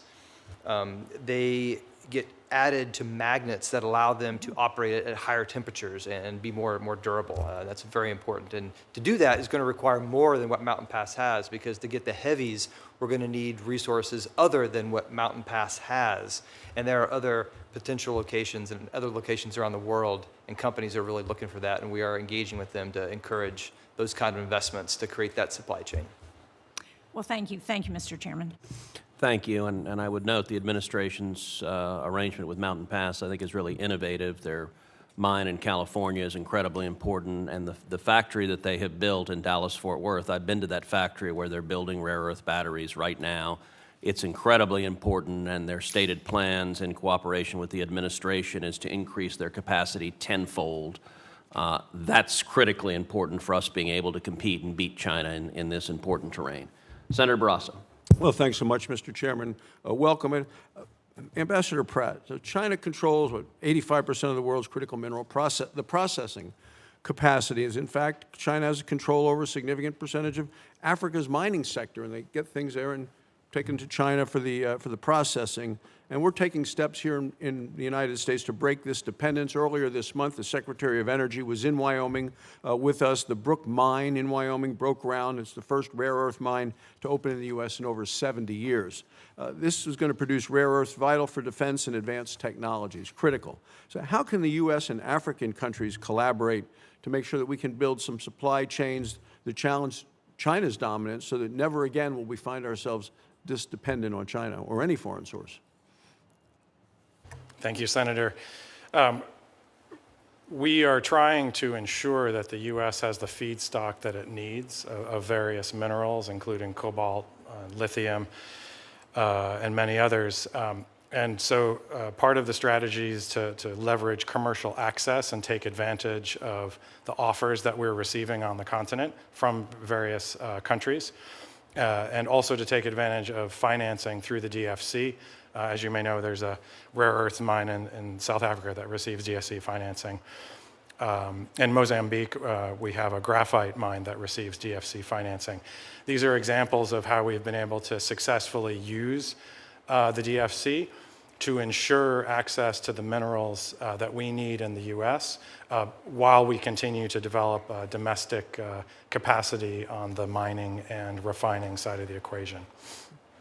They get added to magnets that allow them to operate at higher temperatures and be more durable. That's very important. And to do that is going to require more than what Mountain Pass has, because to get the heavies, we're going to need resources other than what Mountain Pass has. And there are other potential locations and other locations around the world, and companies are really looking for that, and we are engaging with them to encourage those kind of investments to create that supply chain. Well, thank you. Thank you, Mr. Chairman. Thank you, and I would note the administration's arrangement with Mountain Pass, I think, is really innovative. Their mine in California is incredibly important, and the factory that they have built in Dallas-Fort Worth, I've been to that factory where they're building rare earth batteries right now. It's incredibly important, and their stated plans in cooperation with the administration is to increase their capacity tenfold. That's critically important for us being able to compete and beat China in this important terrain. Senator Barrasso. Well, thanks so much, Mr. Chairman. Welcome. Ambassador Pratt, so China controls, 85% of the world's critical mineral processing capacity. In fact, China has control over a significant percentage of Africa's mining sector, and they get things there and taken to China for the processing. And we're taking steps here in the United States to break this dependence. Earlier this month, the Secretary of Energy was in Wyoming with us. The Brook Mine in Wyoming broke ground. It's the first rare earth mine to open in the U.S. in over 70 years. This is going to produce rare earths vital for defense and advanced technologies, critical. So how can the U.S. and African countries collaborate to make sure that we can build some supply chains that challenge China's dominance so that never again will we find ourselves this dependent on China or any foreign source? Thank you, Senator. We are trying to ensure that the U.S. has the feedstock that it needs of various minerals, including cobalt, lithium, and many others. And so part of the strategy is to leverage commercial access and take advantage of the offers that we're receiving on the continent from various countries, and also to take advantage of financing through the DFC. As you may know, there's a rare earth mine in South Africa that receives DFC financing. In Mozambique, we have a graphite mine that receives DFC financing. These are examples of how we've been able to successfully use the DFC to ensure access to the minerals that we need in the U.S. While we continue to develop domestic capacity on the mining and refining side of the equation.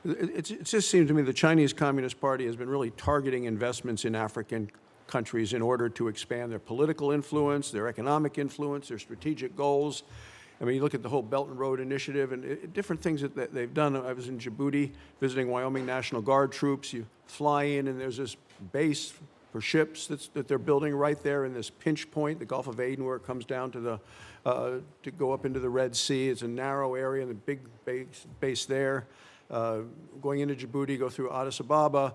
It just seems to me the Chinese Communist Party has been really targeting investments in African countries in order to expand their political influence, their economic influence, their strategic goals. I mean, you look at the whole Belt and Road Initiative and different things that they've done. I was in Djibouti visiting Wyoming National Guard troops. You fly in and there's this base for ships that they're building right there in this pinch point, the Gulf of Aden, where it comes down to to go up into the Red Sea. It's a narrow area and the big base there. Going into Djibouti, go through Addis Ababa,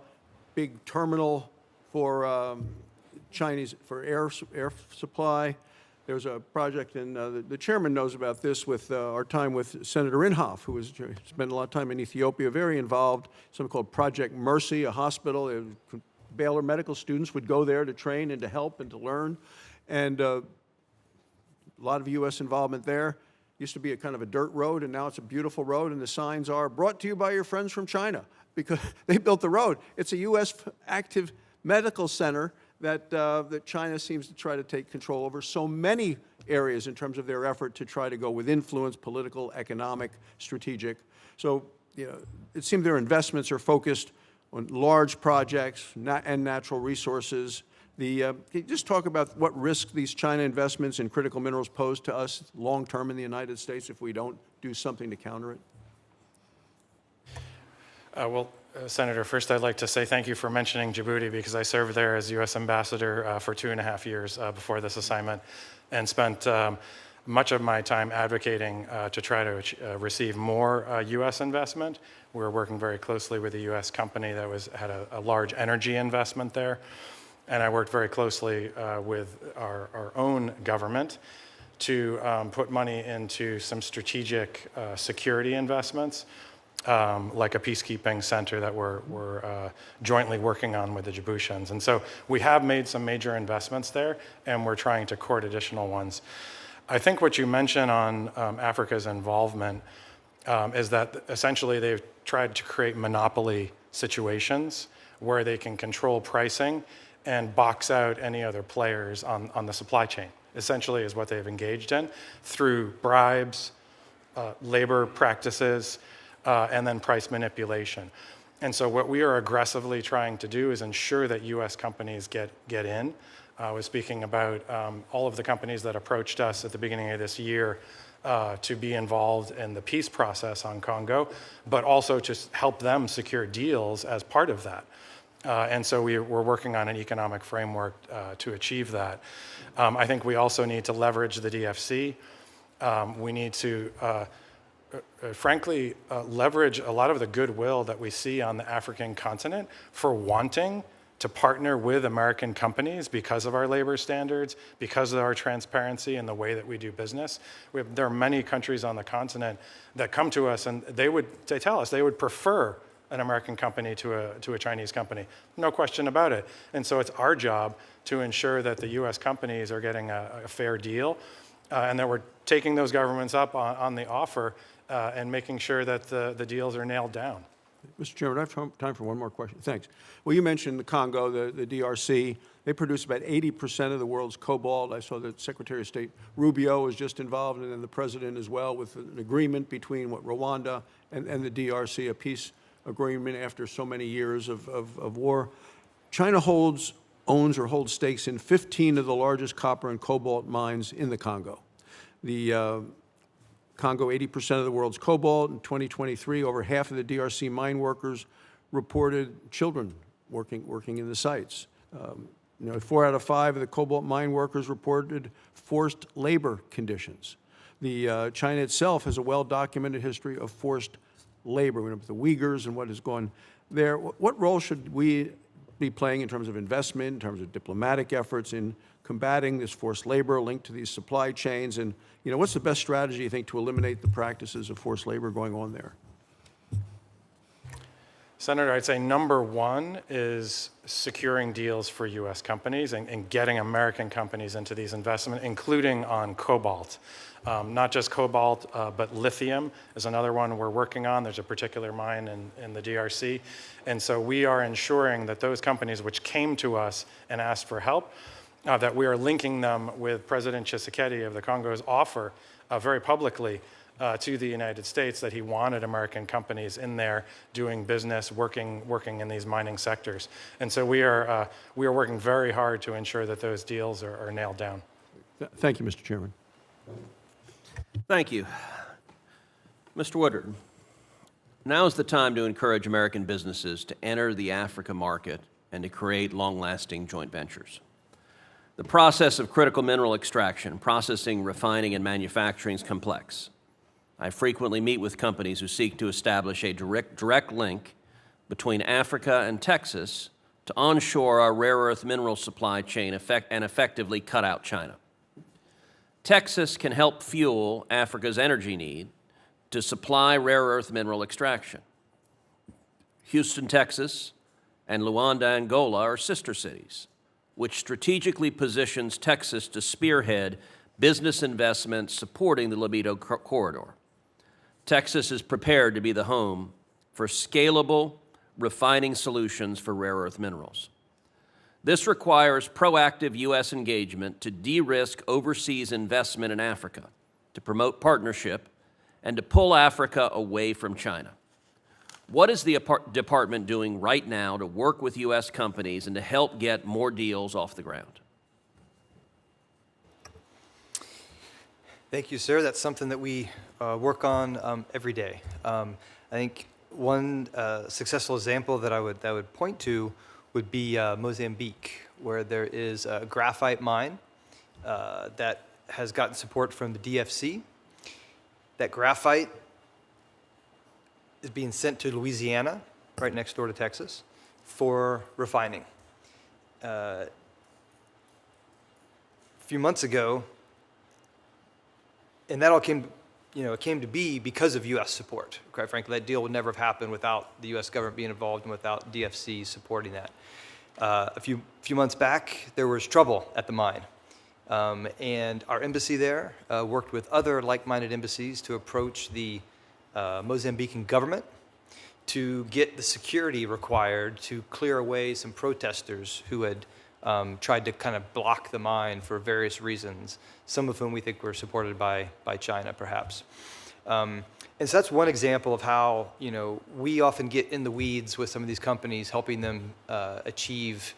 big terminal for air supply. There's a project, and the chairman knows about this with our time with Senator Inhofe, who has spent a lot of time in Ethiopia, very involved, something called Project Mercy, a hospital. Baylor medical students would go there to train and to help and to learn. And a lot of U.S. involvement there. Used to be a kind of a dirt road, and now it's a beautiful road, and the signs are brought to you by your friends from China, because they built the road. It's a U.S. active medical center that China seems to try to take control over so many areas in terms of their effort to try to go with influence, political, economic, strategic. So, it seems their investments are focused on large projects and natural resources. Can you just talk about what risk these China investments in critical minerals pose to us long-term in the United States if we don't do something to counter it? Senator, first I'd like to say thank you for mentioning Djibouti, because I served there as U.S. Ambassador for 2.5 years before this assignment, and spent much of my time advocating to try to receive more U.S. investment. We were working very closely with a U.S. company that had a large energy investment there. And I worked very closely with our own government to put money into some strategic security investments, like a peacekeeping center that we're jointly working on with the Djiboutians. And so we have made some major investments there, and we're trying to court additional ones. I think what you mentioned on Africa's involvement is that essentially they've tried to create monopoly situations where they can control pricing and box out any other players on the supply chain, essentially is what they've engaged in through bribes, labor practices, and then price manipulation. And so what we are aggressively trying to do is ensure that U.S. companies get in was speaking about all of the companies that approached us at the beginning of this year to be involved in the peace process on Congo, but also to help them secure deals as part of that. And so we're working on an economic framework to achieve that. I think we also need to leverage the DFC. We need to, frankly, leverage a lot of the goodwill that we see on the African continent for wanting to partner with American companies because of our labor standards, because of our transparency and the way that we do business. There are many countries on the continent that come to us and they tell us they would prefer an American company to a Chinese company. No question about it. And so it's our job to ensure that the US companies are getting a fair deal and that we're taking those governments up on the offer and making sure that the deals are nailed down. Mr. Chairman, I have time for one more question. Thanks. Well, you mentioned the Congo, the DRC. They produce about 80% of the world's cobalt. I saw that Secretary of State Rubio was just involved, and then the President as well, with an agreement between Rwanda and the DRC, a peace agreement after so many years of war. China owns or holds stakes in 15 of the largest copper and cobalt mines in the Congo. The Congo, 80% of the world's cobalt. In 2023, over half of the DRC mine workers reported children working in the sites. 4 out of 5 of the cobalt mine workers reported forced labor conditions. China itself has a well-documented history of forced labor. We know about the Uyghurs and what has gone there. What role should we be playing in terms of investment, in terms of diplomatic efforts in combating this forced labor linked to these supply chains? And what's the best strategy, you think, to eliminate the practices of forced labor going on there? Senator, I'd say number one is securing deals for U.S. companies and getting American companies into these investments, including on cobalt. Not just cobalt, but lithium is another one we're working on. There's a particular mine in the DRC. And so we are ensuring that those companies which came to us and asked for help, that we are linking them with President Tshisekedi of the Congo's offer very publicly to the United States that he wanted American companies in there doing business, working in these mining sectors. And so we are working very hard to ensure that those deals are nailed down. Thank you, Mr. Chairman. Thank you. Mr. Woodard, now is the time to encourage American businesses to enter the Africa market and to create long-lasting joint ventures. The process of critical mineral extraction, processing, refining, and manufacturing is complex. I frequently meet with companies who seek to establish a direct link between Africa and Texas to onshore our rare earth mineral supply chain and effectively cut out China. Texas can help fuel Africa's energy need to supply rare earth mineral extraction. Houston, Texas, and Luanda, Angola are sister cities, which strategically positions Texas to spearhead business investment supporting the Libido corridor. Texas is prepared to be the home for scalable refining solutions for rare earth minerals. This requires proactive U.S. engagement to de-risk overseas investment in Africa, to promote partnership, and to pull Africa away from China. What is the department doing right now to work with U.S. companies and to help get more deals off the ground? Thank you, sir. That's something that we work on every day. I think one successful example that I would point to would be Mozambique, where there is a graphite mine that has gotten support from the DFC. That graphite is being sent to Louisiana, right next door to Texas, for refining. A few months ago, and that all came to be because of U.S. support. Quite frankly, that deal would never have happened without the U.S. government being involved and without DFC supporting that. A few months back, there was trouble at the mine. And our embassy there worked with other like-minded embassies to approach the Mozambican government to get the security required to clear away some protesters who had tried to kind of block the mine for various reasons, some of whom we think were supported by China, perhaps. And so that's one example of how we often get in the weeds with some of these companies, helping them achieve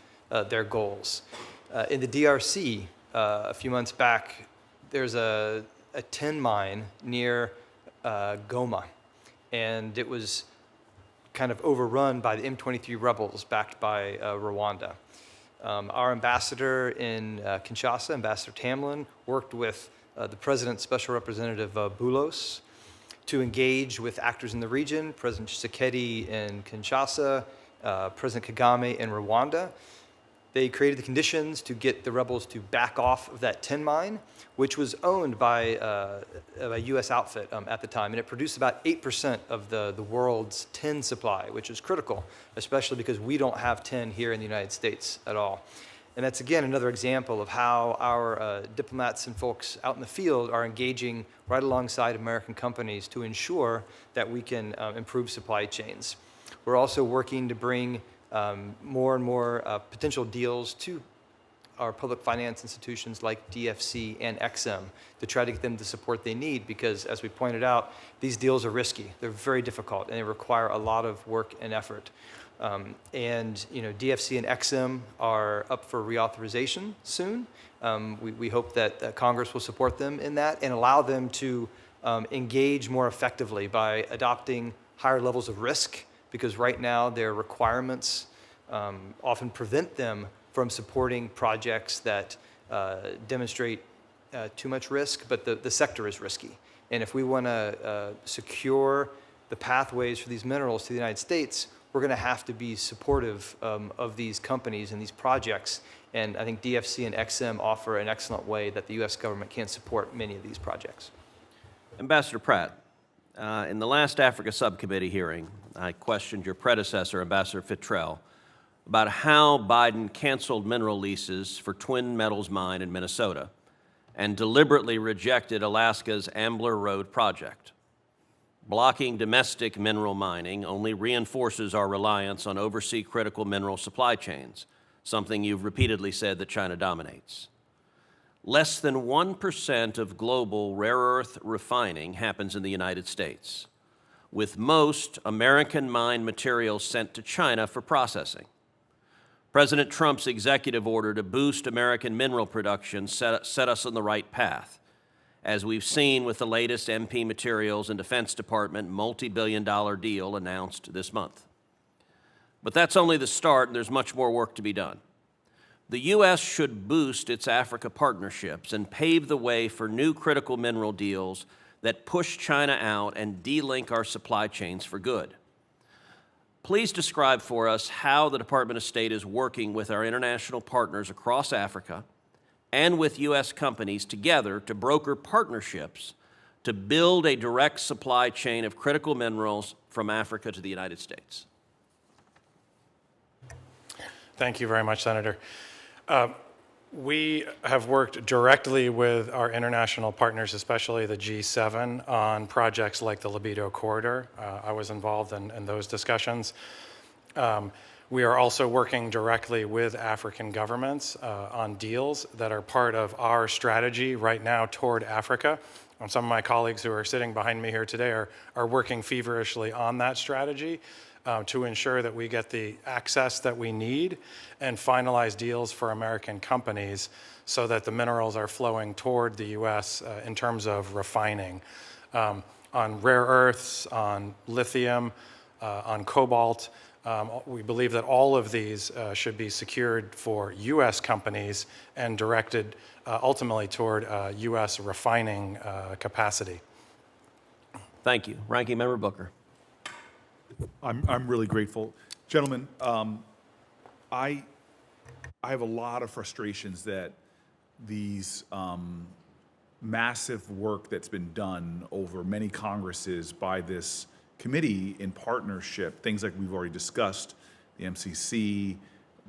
their goals. In the DRC, a few months back, there's a tin mine near Goma, and it was kind of overrun by the M23 rebels backed by Rwanda. Our ambassador in Kinshasa, Ambassador Tamlin, worked with the President's Special Representative Boulos to engage with actors in the region, President Tshisekedi in Kinshasa, President Kagame in Rwanda. They created the conditions to get the rebels to back off of that tin mine, which was owned by a U.S. outfit at the time, and it produced about 8% of the world's tin supply, which is critical, especially because we don't have tin here in the United States at all. And that's, again, another example of how our diplomats and folks out in the field are engaging right alongside American companies to ensure that we can improve supply chains. We're also working to bring more and more potential deals to our public finance institutions like DFC and XM to try to get them the support they need, because, as we pointed out, these deals are risky. They're very difficult, and they require a lot of work and effort. And DFC and XM are up for reauthorization soon. We hope that Congress will support them in that and allow them to engage more effectively by adopting higher levels of risk, because right now their requirements often prevent them from supporting projects that demonstrate too much risk, but the sector is risky. And if we want to secure the pathways for these minerals to the United States, we're going to have to be supportive of these companies and these projects. And I think DFC and XM offer an excellent way that the U.S. government can support many of these projects. Ambassador Pratt, in the last Africa Subcommittee hearing, I questioned your predecessor, Ambassador Fitrell, about how Biden canceled mineral leases for Twin Metals Mine in Minnesota and deliberately rejected Alaska's Ambler Road project. Blocking domestic mineral mining only reinforces our reliance on overseas critical mineral supply chains, something you've repeatedly said that China dominates. Less than 1% of global rare earth refining happens in the United States, with most American mined materials sent to China for processing. President Trump's executive order to boost American mineral production set us on the right path, as we've seen with the latest MP Materials and Defense Department multi-billion-dollar deal announced this month. But that's only the start, and there's much more work to be done. The U.S. should boost its Africa partnerships and pave the way for new critical mineral deals that push China out and de-link our supply chains for good. Please describe for us how the Department of State is working with our international partners across Africa and with U.S. companies together to broker partnerships to build a direct supply chain of critical minerals from Africa to the United States. Thank you very much, Senator. We have worked directly with our international partners, especially the G7, on projects like the Libido Corridor. I was involved in those discussions. We are also working directly with African governments on deals that are part of our strategy right now toward Africa. And some of my colleagues who are sitting behind me here today are working feverishly on that strategy to ensure that we get the access that we need and finalize deals for American companies so that the minerals are flowing toward the U.S. In terms of refining. On rare earths, on lithium, on cobalt, we believe that all of these should be secured for U.S. companies and directed ultimately toward U.S. refining capacity. Thank you. Ranking Member Booker. I'm really grateful. Gentlemen, I have a lot of frustrations that these massive work that's been done over many Congresses by this committee in partnership, things like we've already discussed, the MCC,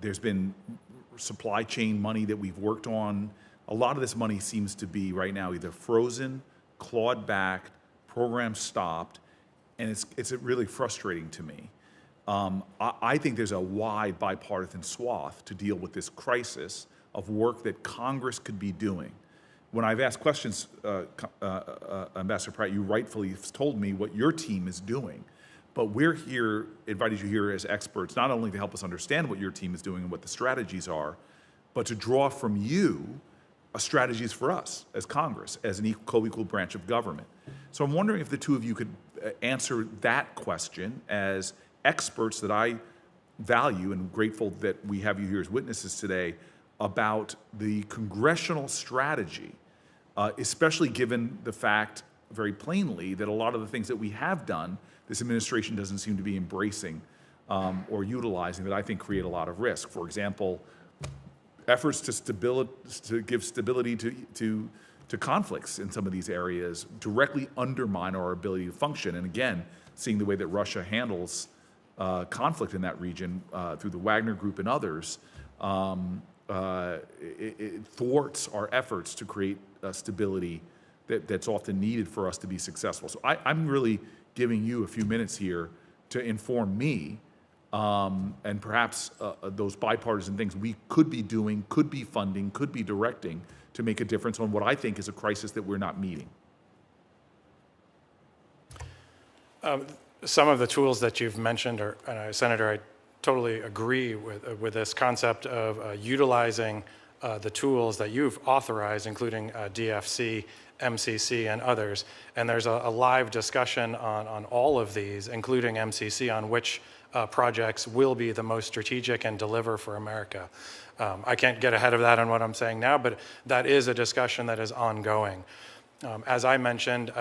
there's been supply chain money that we've worked on. A lot of this money seems to be right now either frozen, clawed back, programs stopped, and it's really frustrating to me. I think there's a wide bipartisan swath to deal with this crisis of work that Congress could be doing. When I've asked questions, Ambassador Pratt, you rightfully told me what your team is doing. But we're here, invited you here as experts, not only to help us understand what your team is doing and what the strategies are, but to draw from you strategies for us as Congress, as an co-equal branch of government. So I'm wondering if the two of you could answer that question as experts that I value and grateful that we have you here as witnesses today about the congressional strategy, especially given the fact, very plainly, that a lot of the things that we have done, this administration doesn't seem to be embracing or utilizing, that I think create a lot of risk. For example, efforts to give stability to conflicts in some of these areas directly undermine our ability to function. And again, seeing the way that Russia handles conflict in that region through the Wagner Group and others, it thwarts our efforts to create stability that's often needed for us to be successful. So I'm really giving you a few minutes here to inform me and perhaps those bipartisan things we could be doing, could be funding, could be directing to make a difference on what I think is a crisis that we're not meeting. Some of the tools that you've mentioned, Senator, I totally agree with this concept of utilizing the tools that you've authorized, including DFC, MCC, and others. And there's a live discussion on all of these, including MCC, on which projects will be the most strategic and deliver for America. I can't get ahead of that on what I'm saying now, but that is a discussion that is ongoing. As I mentioned,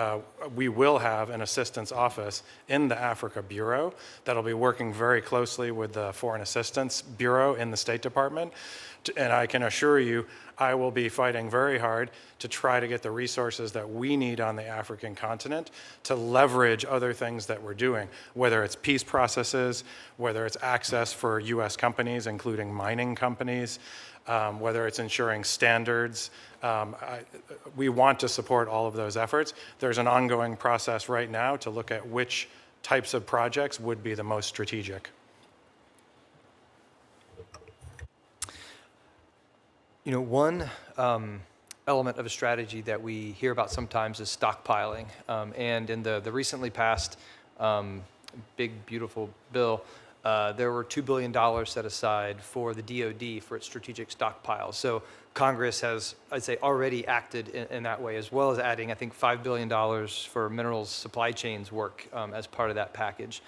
we will have an assistance office in the Africa Bureau that'll be working very closely with the Foreign Assistance Bureau in the State Department. And I can assure you, I will be fighting very hard to try to get the resources that we need on the African continent to leverage other things that we're doing, whether it's peace processes, whether it's access for U.S. companies, including mining companies, whether it's ensuring standards. We want to support all of those efforts. There's an ongoing process right now to look at which types of projects would be the most strategic. You know, one element of a strategy that we hear about sometimes is stockpiling. And in the recently passed big, beautiful bill, there were $2 billion set aside for the DoD for its strategic stockpiles. So Congress has, I'd say, already acted in that way, as well as adding, I think, $5 billion for minerals supply chains work as part of that package.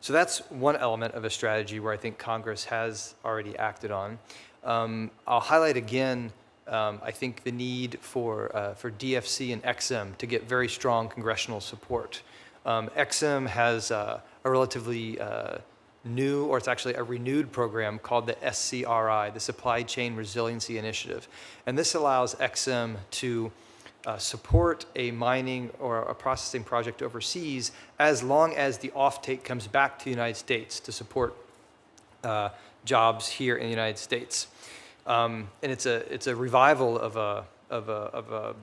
So that's one element of a strategy where I think Congress has already acted on. I'll highlight again, I think, the need for DFC and XM to get very strong congressional support. XM has a relatively new, or it's actually a renewed program called the SCRI, the Supply Chain Resiliency Initiative. And this allows XM to support a mining or a processing project overseas as long as the offtake comes back to the United States to support jobs here in the United States. And it's a revival of a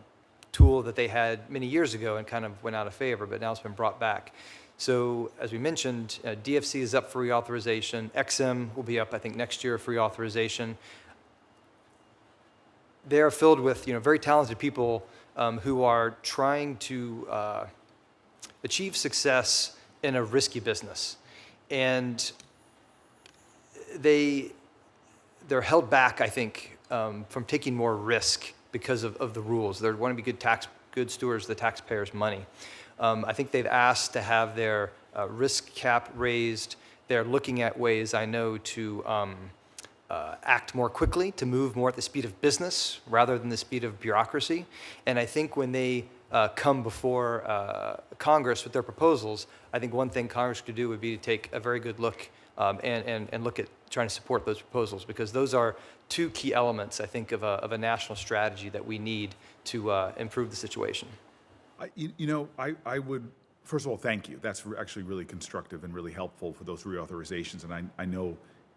tool that they had many years ago and kind of went out of favor, but now it's been brought back. So as we mentioned, DFC is up for reauthorization. XM will be up, I think, next year for reauthorization. They are filled with very talented people who are trying to achieve success in a risky business. And they're held back, I think, from taking more risk because of the rules. They want to be good stewards of the taxpayers' money. I think they've asked to have their risk cap raised. They're looking at ways, I know, to act more quickly, to move more at the speed of business rather than the speed of bureaucracy. And I think when they come before Congress with their proposals, I think one thing Congress could do would be to take a very good look and look at trying to support those proposals, because those are two key elements, I think, of a national strategy that we need to improve the situation. I would, first of all, thank you. That's actually really constructive and really helpful for those reauthorizations, and I know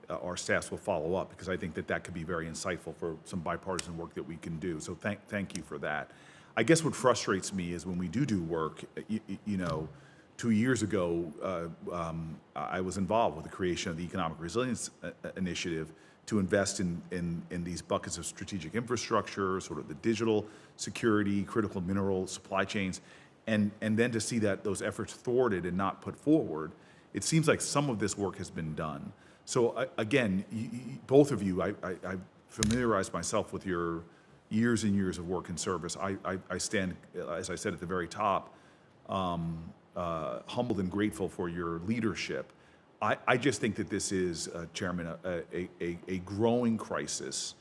our staffs will follow up, because I think that could be very insightful for some bipartisan work that we can do. So thank you for that. I guess what frustrates me is when we do work, 2 years ago, I was involved with the creation of the Economic Resilience Initiative to invest in these buckets of strategic infrastructure, sort of the digital security, critical mineral supply chains, and then to see that those efforts thwarted and not put forward. It seems like some of this work has been done. So again, both of you, familiarized myself with your years and years of work and service. I stand, as I said at the very top, humbled and grateful for your leadership. I just think that this is, Chairman, a growing crisis,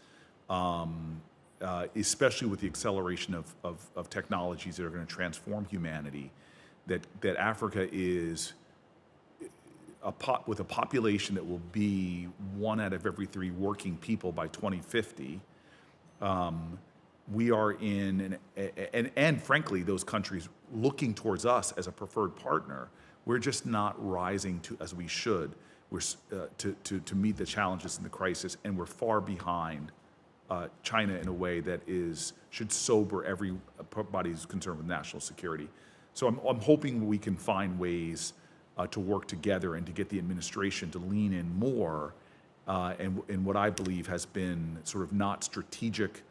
especially with the acceleration of technologies that are going to transform humanity, that Africa is with a population that will be 1 out of every 3 working people by 2050. We are in, and frankly, those countries looking towards us as a preferred partner, we're just not rising to as we should. We're to meet the challenges in the crisis, and we're far behind China in a way that should sober everybody who's concerned with national security. So I'm hoping we can find ways to work together and to get the administration to lean in more in what I believe has been sort of not strategic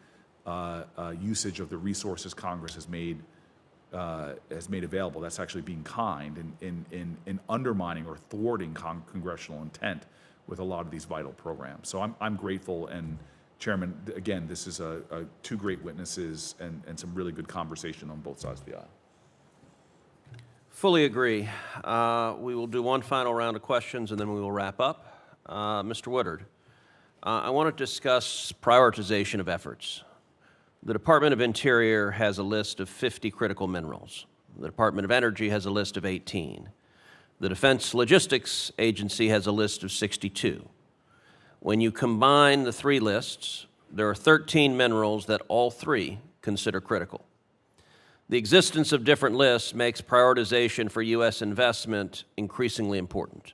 usage of the resources Congress has made available. That's actually being kind in undermining or thwarting congressional intent with a lot of these vital programs. So I'm grateful, and Chairman, again, this is 2 great witnesses and some really good conversation on both sides of the aisle. Fully agree. We will do one final round of questions and then we will wrap up. Mr. Woodard, I want to discuss prioritization of efforts. The Department of Interior has a list of 50 critical minerals. The Department of Energy has a list of 18. The Defense Logistics Agency has a list of 62. When you combine the 3 lists, there are 13 minerals that all 3 consider critical. The existence of different lists makes prioritization for U.S. investment increasingly important.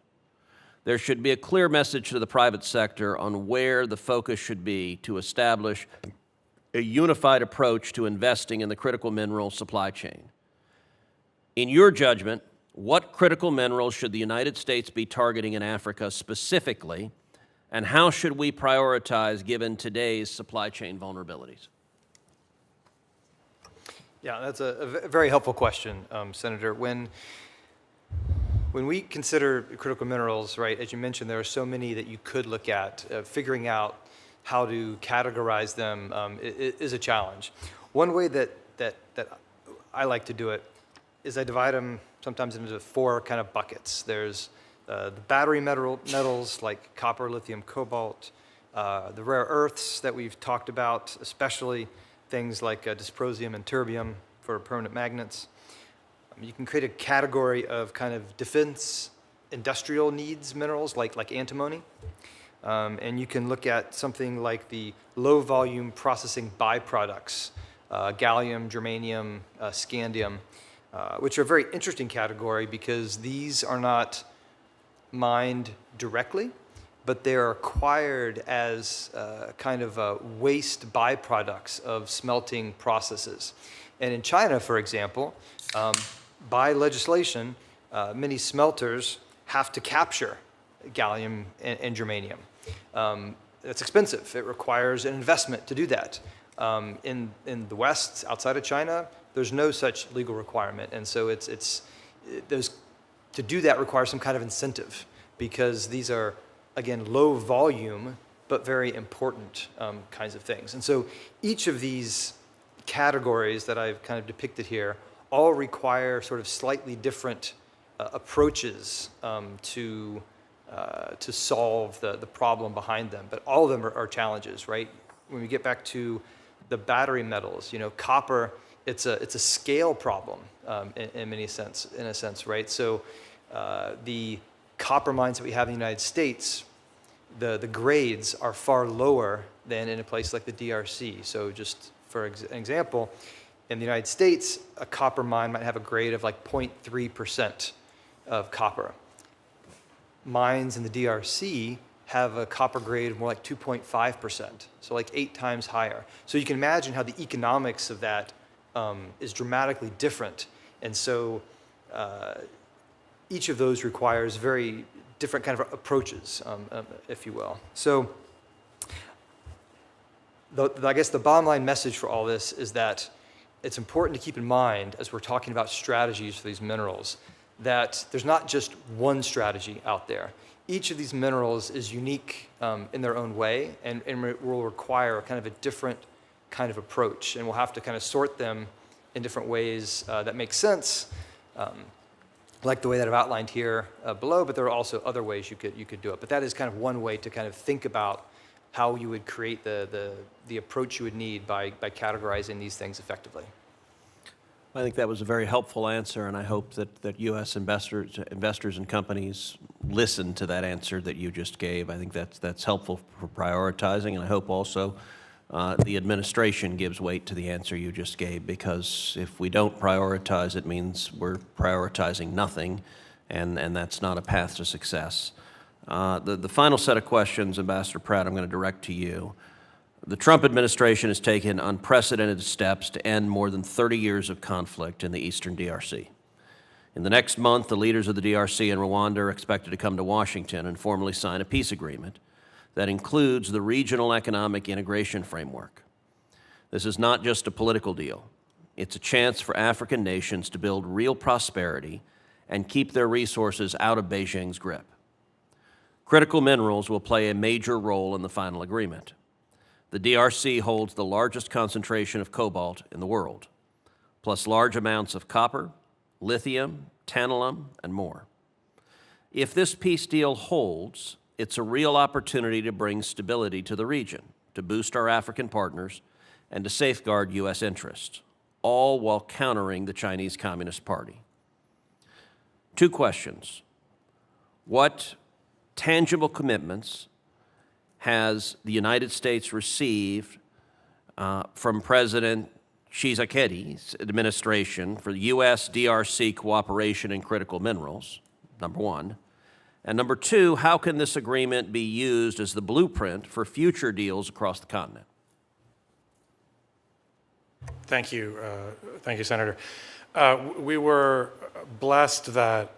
There should be a clear message to the private sector on where the focus should be to establish a unified approach to investing in the critical mineral supply chain. In your judgment, what critical minerals should the United States be targeting in Africa specifically, and how should we prioritize given today's supply chain vulnerabilities? Yeah, that's a very helpful question, Senator. When we consider critical minerals, right, as you mentioned, there are so many that you could look at. Figuring out how to categorize them is a challenge. One way that I like to do it is I divide them sometimes into 4 kind of buckets. There's the battery metals like copper, lithium, cobalt, the rare earths that we've talked about, especially things like dysprosium and terbium for permanent magnets. You can create a category of kind of defense industrial needs minerals like antimony. And you can look at something like the low volume processing byproducts, gallium, germanium, scandium, which are a very interesting category because these are not mined directly, but they're acquired as kind of waste byproducts of smelting processes. And in China, for example, by legislation, many smelters have to capture gallium and germanium. It's expensive. It requires an investment to do that. In the West, outside of China, there's no such legal requirement. And so to do that requires some kind of incentive because these are, again, low volume, but very important kinds of things. And so each of these categories that I've kind of depicted here all require sort of slightly different approaches to solve the problem behind them. But all of them are challenges, right? When we get back to the battery metals, copper, it's a scale problem in a sense, right? So the copper mines that we have in the United States, the grades are far lower than in a place like the DRC. So just for an example, in the United States, a copper mine might have a grade of like 0.3% of copper. Mines in the DRC have a copper grade of more like 2.5%, so like 8 times higher. So you can imagine how the economics of that is dramatically different. And so each of those requires very different kind of approaches, if you will. So I guess the bottom line message for all this is that it's important to keep in mind as we're talking about strategies for these minerals that there's not just one strategy out there. each of these minerals is unique in their own way and will require kind of a different kind of approach. And we'll have to kind of sort them in different ways that make sense, like the way that I've outlined here below, but there are also other ways you could do it. But that is kind of one way to kind of think about how you would create the approach you would need by categorizing these things effectively. I think that was a very helpful answer, and I hope that U.S. investors and companies listen to that answer that you just gave. I think that's helpful for prioritizing, and I hope also the administration gives weight to the answer you just gave, because if we don't prioritize, it means we're prioritizing nothing, and that's not a path to success. The final set of questions, Ambassador Pratt, I'm going to direct to you. The Trump administration has taken unprecedented steps to end more than 30 years of conflict in the eastern DRC. In the next month, the leaders of the DRC and Rwanda are expected to come to Washington and formally sign a peace agreement that includes the Regional Economic Integration Framework. This is not just a political deal. It's a chance for African nations to build real prosperity and keep their resources out of Beijing's grip. Critical minerals will play a major role in the final agreement. The DRC holds the largest concentration of cobalt in the world, plus large amounts of copper, lithium, tantalum, and more. If this peace deal holds, it's a real opportunity to bring stability to the region, to boost our African partners, and to safeguard U.S. interests, all while countering the Chinese Communist Party. Two questions. What tangible commitments has the United States received from President Tshisekedi's administration for U.S.-DRC cooperation in critical minerals, number one? And number two, how can this agreement be used as the blueprint for future deals across the continent? Thank you, Senator. We were blessed that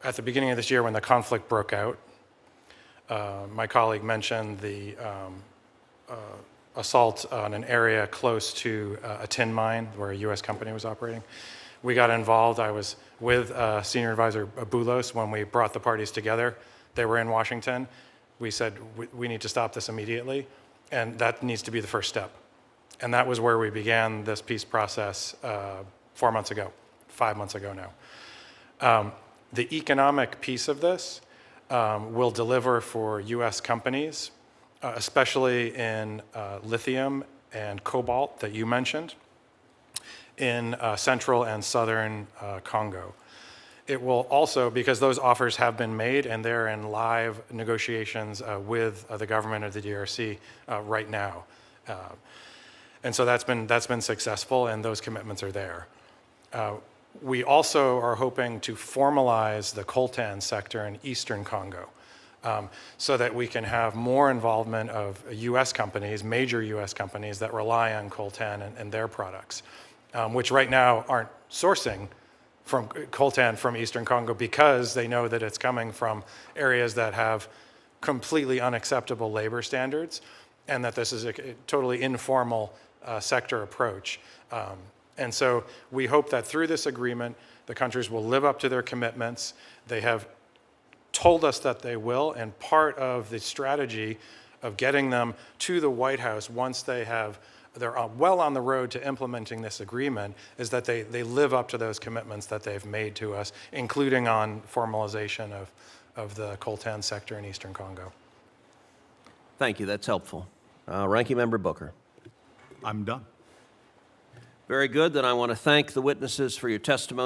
at the beginning of this year when the conflict broke out, my colleague mentioned the assault on an area close to a tin mine where a U.S. company was operating. We got involved. I was with Senior Advisor Boulos when we brought the parties together. They were in Washington. We said, we need to stop this immediately, and that needs to be the first step. And that was where we began this peace process 4 months ago, 5 months ago now. The economic piece of this will deliver for U.S. companies, especially in lithium and cobalt that you mentioned, in central and southern Congo. It will also, because those offers have been made and they're in live negotiations with the government of the DRC right now. And so that's been successful, and those commitments are there. We also are hoping to formalize the coltan sector in eastern Congo so that we can have more involvement of U.S. companies, major U.S. companies that rely on coltan and their products, which right now aren't sourcing from coltan from eastern Congo because they know that it's coming from areas that have completely unacceptable labor standards, and that this is a totally informal sector approach. And so we hope that through this agreement, the countries will live up to their commitments. They have told us that they will, and part of the strategy of getting them to the White House once they're well on the road to implementing this agreement is that they live up to those commitments that they've made to us, including on formalization of the coltan sector in eastern Congo. Thank you. That's helpful. Ranking Member Booker. I'm done. Very good. Then I want to thank the witnesses for your testimony.